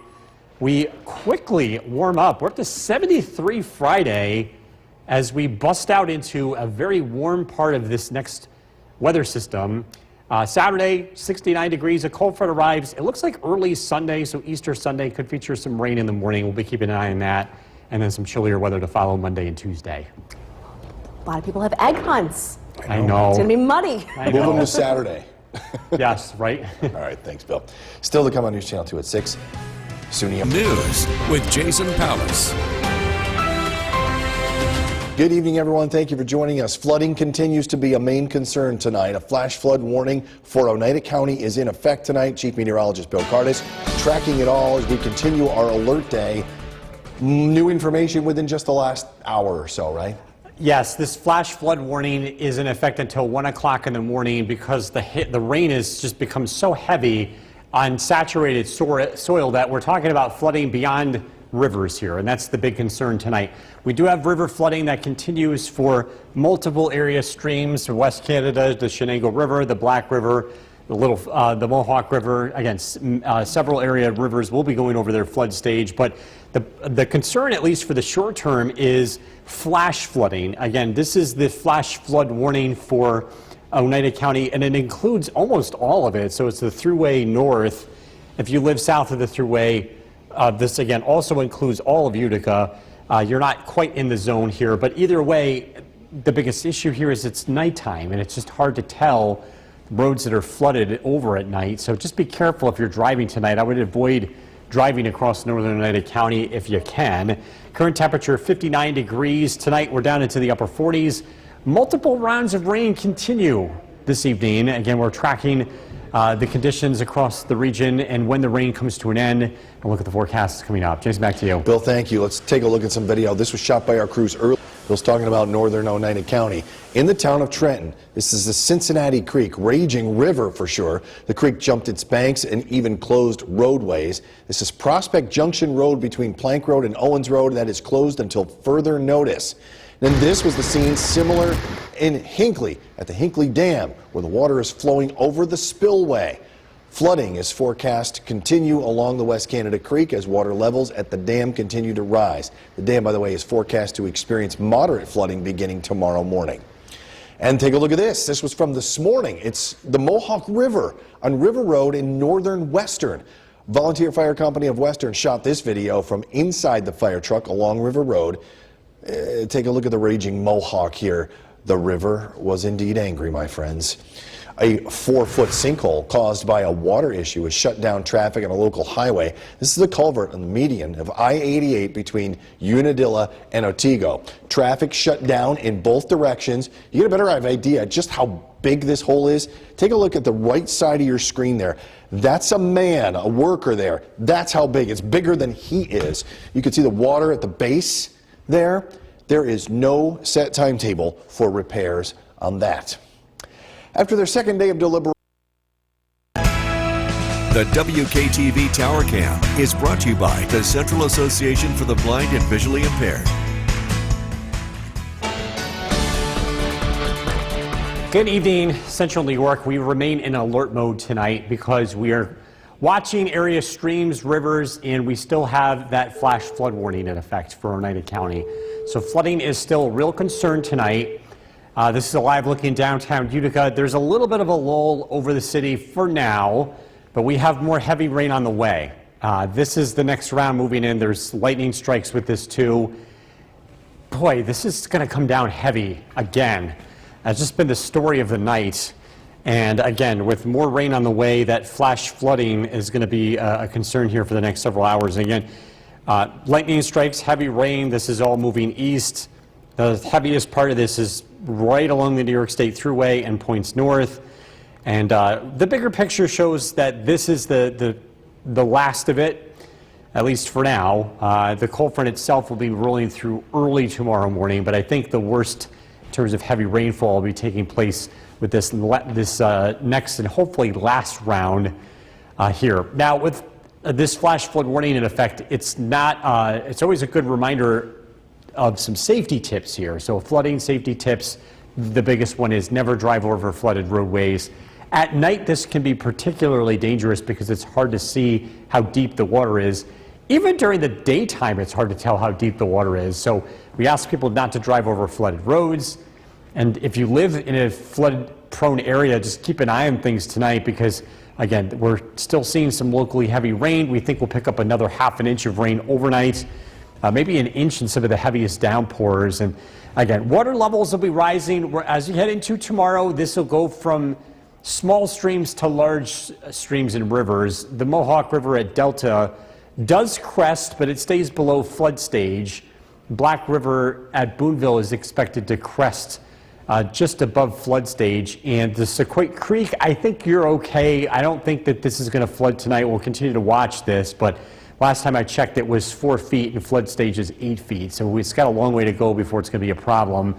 We quickly warm up. We're up to 73 Friday as we bust out into a very warm part of this next weather system. Saturday, 69 degrees. A cold front arrives. It looks like early Sunday, so Easter Sunday could feature some rain in the morning. We'll be keeping an eye on that. And then some chillier weather to follow Monday and Tuesday. A lot of people have egg hunts. I know. It's going to be muddy. Move them to Saturday. Yes, right? All right, thanks, Bill. Still to come on News Channel 2 at 6. SUNY News with Jason Powers. Good evening, everyone. Thank you for joining us. Flooding continues to be a main concern tonight. A flash flood warning for Oneida County is in effect tonight. Chief Meteorologist Bill Cardis tracking it all as we continue our alert day. New information within just the last hour or so, right? Yes, this flash flood warning is in effect until 1 o'clock in the morning because the rain has just become so heavy on saturated soil that we're talking about flooding beyond rivers here, and that's the big concern tonight. We do have river flooding that continues for multiple area streams, West Canada, the Shenango River, the Black River, the Mohawk River. Again, several area rivers will be going over their flood stage, but the concern, at least for the short term, is flash flooding. Again, this is the flash flood warning for Oneida County, and it includes almost all of it. So it's the Thruway North. If you live south of the Thruway, this again also includes all of Utica. You're not quite in the zone here, but either way, the biggest issue here is it's nighttime, and it's just hard to tell roads that are flooded over at night. So just be careful if you're driving tonight. I would avoid driving across northern Oneida County if you can. Current temperature 59 degrees. Tonight we're down into the upper 40s. Multiple rounds of rain continue this evening. Again, we're tracking the conditions across the region and when the rain comes to an end, and look at the forecasts coming up. Jason, back to you. Bill, thank you. Let's take a look at some video. This was shot by our crews earlier. Bill's talking about northern Oneida County. In the town of Trenton, this is the Cincinnati Creek, raging river for sure. The creek jumped its banks and even closed roadways. This is Prospect Junction Road between Plank Road and Owens Road that is closed until further notice. Then this was the scene similar in Hinckley at the Hinckley Dam, where the water is flowing over the spillway. Flooding is forecast to continue along the West Canada Creek as water levels at the dam continue to rise. The dam, by the way, is forecast to experience moderate flooding beginning tomorrow morning. And take a look at this. This was from this morning. It's the Mohawk River on River Road in northern Western. Volunteer Fire Company of Western shot this video from inside the fire truck along River Road. Take a look at the raging Mohawk here. The river was indeed angry, my friends. A 4-foot sinkhole caused by a water issue has shut down traffic on a local highway. This is a culvert on the median of I-88 between Unadilla and Otsego. Traffic shut down in both directions. You get a better idea just how big this hole is. Take a look at the right side of your screen there. That's a man, a worker there. That's how big. It's bigger than he is. You can see the water at the base there. There is no set timetable for repairs on that. After their second day of deliberation, The WKTV Tower Cam is brought to you by the Central Association for the Blind and Visually Impaired. Good evening, Central New York. We remain in alert mode tonight because we are watching area streams, rivers, and we still have that flash flood warning in effect for Oneida County. So flooding is still a real concern tonight. This is a live look in downtown Utica. There's a little bit of a lull over the city for now, but we have more heavy rain on the way. This is the next round moving in. There's lightning strikes with this too. Boy, this is going to come down heavy again. That's just been the story of the night. And again, with more rain on the way, that flash flooding is going to be a concern here for the next several hours. And again, lightning strikes, heavy rain. This is all moving east. The heaviest part of this is right along the New York State Thruway and points north. And the bigger picture shows that this is the last of it, at least for now. The cold front itself will be rolling through early tomorrow morning, but I think the worst in terms of heavy rainfall will be taking place with this next and hopefully last round here. Now, with this flash flood warning in effect, it's always a good reminder of some safety tips here. So flooding safety tips, the biggest one is never drive over flooded roadways. At night, this can be particularly dangerous because it's hard to see how deep the water is. Even during the daytime, it's hard to tell how deep the water is. So we ask people not to drive over flooded roads. And if you live in a flood-prone area, just keep an eye on things tonight because, again, we're still seeing some locally heavy rain. We think we'll pick up another ½ an inch of rain overnight. Maybe an inch in some of the heaviest downpours. And again, water levels will be rising. As you head into tomorrow, this will go from small streams to large streams and rivers. The Mohawk River at Delta does crest, but it stays below flood stage. Black River at Boonville is expected to crest just above flood stage. And the Sequoia Creek, I think you're okay. I don't think that this is going to flood tonight. We'll continue to watch this, but last time I checked, it was 4 feet and flood stage is 8 feet. So it's got a long way to go before it's going to be a problem.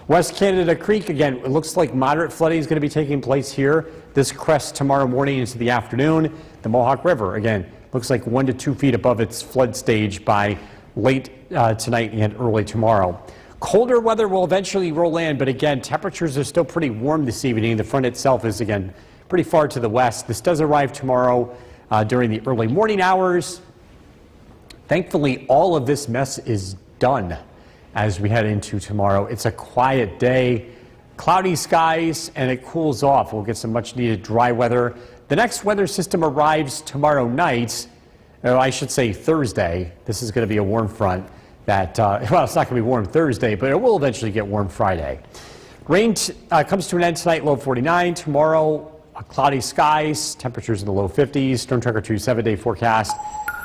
West Canada Creek, again, it looks like moderate flooding is going to be taking place here. This crests tomorrow morning into the afternoon. The Mohawk River, again, looks like 1 to 2 feet above its flood stage by late tonight and early tomorrow. Colder weather will eventually roll in, but again, temperatures are still pretty warm this evening. The front itself is, again, pretty far to the west. This does arrive tomorrow during the early morning hours. Thankfully, all of this mess is done as we head into tomorrow. It's a quiet day, cloudy skies, and it cools off. We'll get some much needed dry weather. The next weather system arrives tomorrow night, or I should say Thursday. This is going to be a warm front that, well, it's not going to be warm Thursday, but it will eventually get warm Friday. Rain comes to an end tonight, low 49. Tomorrow, cloudy skies, temperatures in the low 50s. Storm Tracker 2 7-day forecast.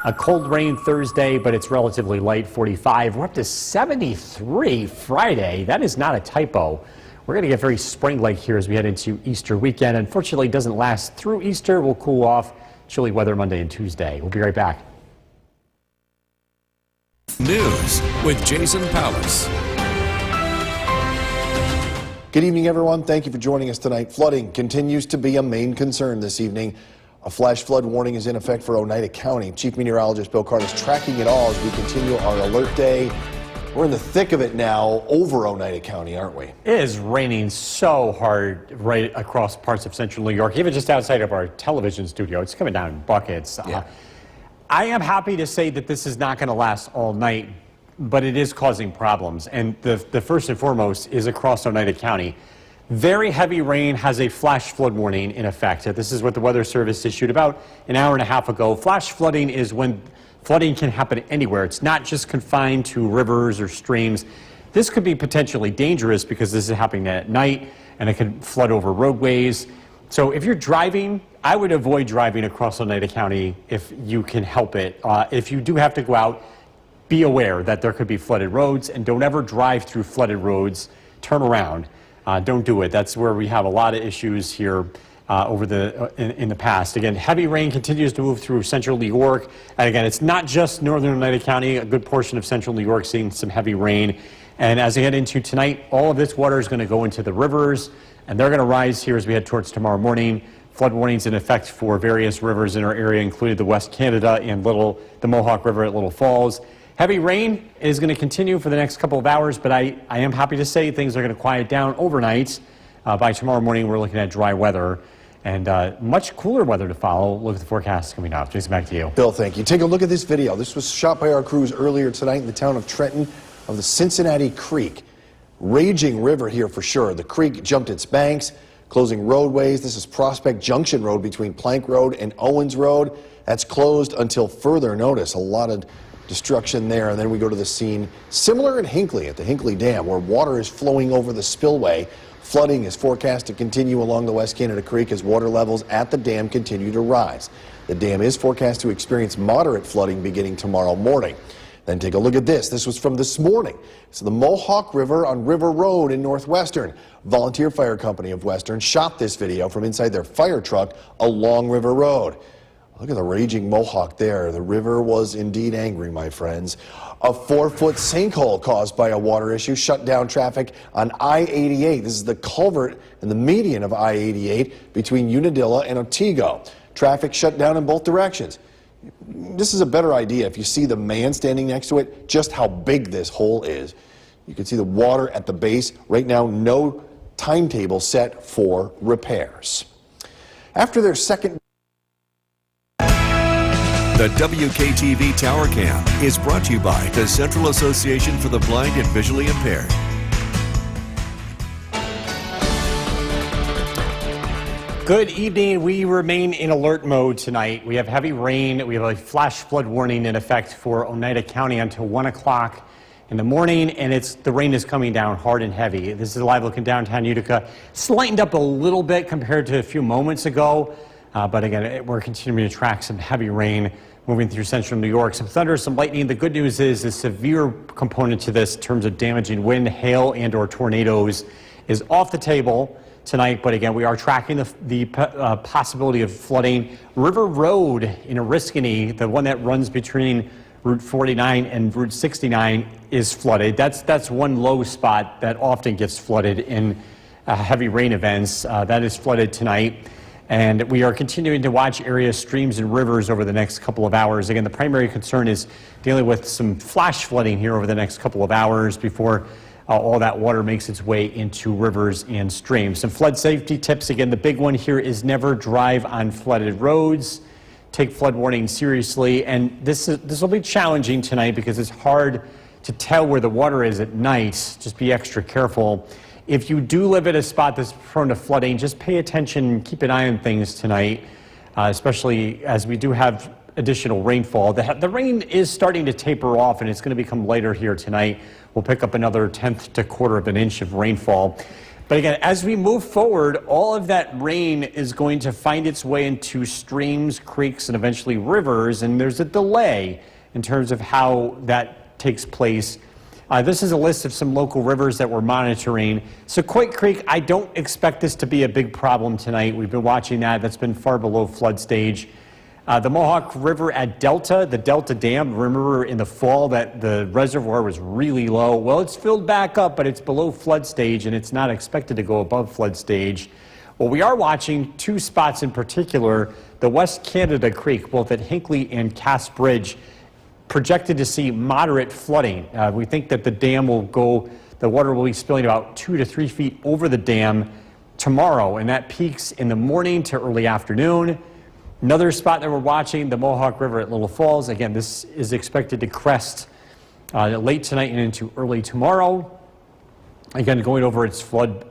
A cold rain Thursday, but it's relatively light, 45. We're up to 73 Friday. That is not a typo. We're going to get very spring-like here as we head into Easter weekend. Unfortunately, it doesn't last through Easter. We'll cool off. Chilly weather Monday and Tuesday. We'll be right back. News with Jason Powers. Good evening, everyone. Thank you for joining us tonight. Flooding continues to be a main concern this evening. A flash flood warning is in effect for Oneida County. Chief Meteorologist Bill Carter is tracking it all as we continue our alert day. We're in the thick of it now over Oneida County, aren't we? It is raining so hard right across parts of central New York, even just outside of our television studio. It's coming down in buckets. Yeah. I am happy to say that this is not going to last all night, but it is causing problems. And the first and foremost is across Oneida County. Very heavy rain has a flash flood warning in effect. This is what the Weather Service issued about an hour and a half ago. Flash flooding is when flooding can happen anywhere. It's not just confined to rivers or streams. This could be potentially dangerous because this is happening at night and it could flood over roadways. So if you're driving, I would avoid driving across Oneida County if you can help it. If you do have to go out, be aware that there could be flooded roads and don't ever drive through flooded roads. Turn around. Don't do it. That's where we have a lot of issues here in the past. Again, heavy rain continues to move through central New York. And again, it's not just northern Oneida County. A good portion of central New York seeing some heavy rain. And as we head into tonight, all of this water is going to go into the rivers, and they're going to rise here as we head towards tomorrow morning. Flood warnings in effect for various rivers in our area, including the West Canada and the Mohawk River at Little Falls. Heavy rain is going to continue for the next couple of hours, but I am happy to say things are going to quiet down overnight. By tomorrow morning, we're looking at dry weather and much cooler weather to follow. Look at the forecast coming up. Jason, back to you. Bill, thank you. Take a look at this video. This was shot by our crews earlier tonight in the town of Trenton of the Cincinnati Creek. Raging river here for sure. The creek jumped its banks, closing roadways. This is Prospect Junction Road between Plank Road and Owens Road. That's closed until further notice. A lot of destruction there. And then we go to the scene similar in Hinckley at the Hinckley Dam, where water is flowing over the spillway. Flooding is forecast to continue along the West Canada Creek as water levels at the dam continue to rise. The dam is forecast to experience moderate flooding beginning tomorrow morning. Then take a look at this. This was from this morning. It's the Mohawk River on River Road in Northwestern. Volunteer Fire Company of Western shot this video from inside their fire truck along River Road. Look at the raging Mohawk there. The river was indeed angry, my friends. A 4-foot sinkhole caused by a water issue shut down traffic on I-88. This is the culvert and the median of I-88 between Unadilla and Otsego. Traffic shut down in both directions. This is a better idea if you see the man standing next to it, just how big this hole is. You can see the water at the base. Right now, no timetable set for repairs. After their second... The WKTV Tower Cam is brought to you by the Central Association for the Blind and Visually Impaired. Good evening. We remain in alert mode tonight. We have heavy rain. We have a flash flood warning in effect for Oneida County until 1 o'clock in the morning, and the rain is coming down hard and heavy. This is a live look in downtown Utica. It's lightened up a little bit compared to a few moments ago, but again, we're continuing to track some heavy rain moving through central New York. Some thunder, some lightning. The good news is the severe component to this in terms of damaging wind, hail, and or tornadoes is off the table tonight, but again, we are tracking the possibility of flooding. River Road in Oriskany, the one that runs between Route 49 and Route 69, is flooded. That's one low spot that often gets flooded in heavy rain events. That is flooded tonight. And we are continuing to watch areas, streams, and rivers over the next couple of hours. Again, the primary concern is dealing with some flash flooding here over the next couple of hours before all that water makes its way into rivers and streams. Some flood safety tips. Again, the big one here is never drive on flooded roads. Take flood warnings seriously. And this will be challenging tonight because it's hard to tell where the water is at night. Just be extra careful. If you do live at a spot that's prone to flooding, just pay attention, keep an eye on things tonight, especially as we do have additional rainfall. The rain is starting to taper off, and it's going to become lighter here tonight. We'll pick up another 1/10 to 1/4 of an inch of rainfall. But again, as we move forward, all of that rain is going to find its way into streams, creeks, and eventually rivers, and there's a delay in terms of how that takes place. This is a list of some local rivers that we're monitoring. Sequoia Creek, I don't expect this to be a big problem tonight. We've been watching that. That's been far below flood stage. The Mohawk River at Delta, the Delta Dam, remember in the fall that the reservoir was really low? Well, it's filled back up, but it's below flood stage, and it's not expected to go above flood stage. Well, we are watching two spots in particular, the West Canada Creek, both at Hinckley and Cass Bridge, projected to see moderate flooding. We think that the dam the water will be spilling about 2 to 3 feet over the dam tomorrow, and that peaks in the morning to early afternoon. Another spot that we're watching, the Mohawk River at Little Falls. Again, this is expected to crest late tonight and into early tomorrow. Again, going over its flood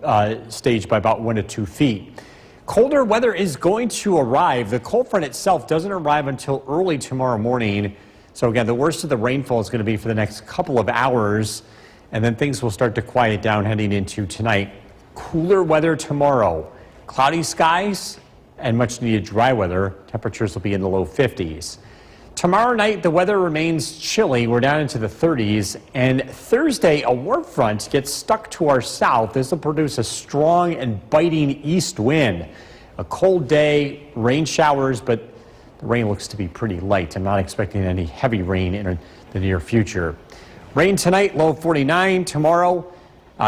stage by about 1 to 2 feet. Colder weather is going to arrive. The cold front itself doesn't arrive until early tomorrow morning. So again, the worst of the rainfall is going to be for the next couple of hours, and then things will start to quiet down heading into tonight. Cooler weather tomorrow. Cloudy skies and much needed dry weather. Temperatures will be in the low 50s. Tomorrow night, the weather remains chilly. We're down into the 30s. And Thursday, a warm front gets stuck to our south. This will produce a strong and biting east wind. A cold day, rain showers, but the rain looks to be pretty light. I'm not expecting any heavy rain in the near future. Rain tonight, low 49. Tomorrow,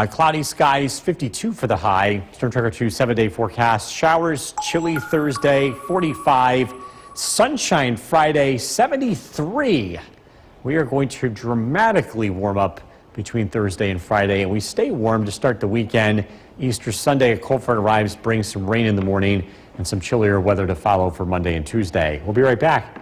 cloudy skies, 52 for the high. Storm Tracker 2 7-day forecast. Showers, chilly Thursday, 45. Sunshine Friday, 73. We are going to dramatically warm up between Thursday and Friday, and we stay warm to start the weekend. Easter Sunday, a cold front arrives, brings some rain in the morning and some chillier weather to follow for Monday and Tuesday. We'll be right back.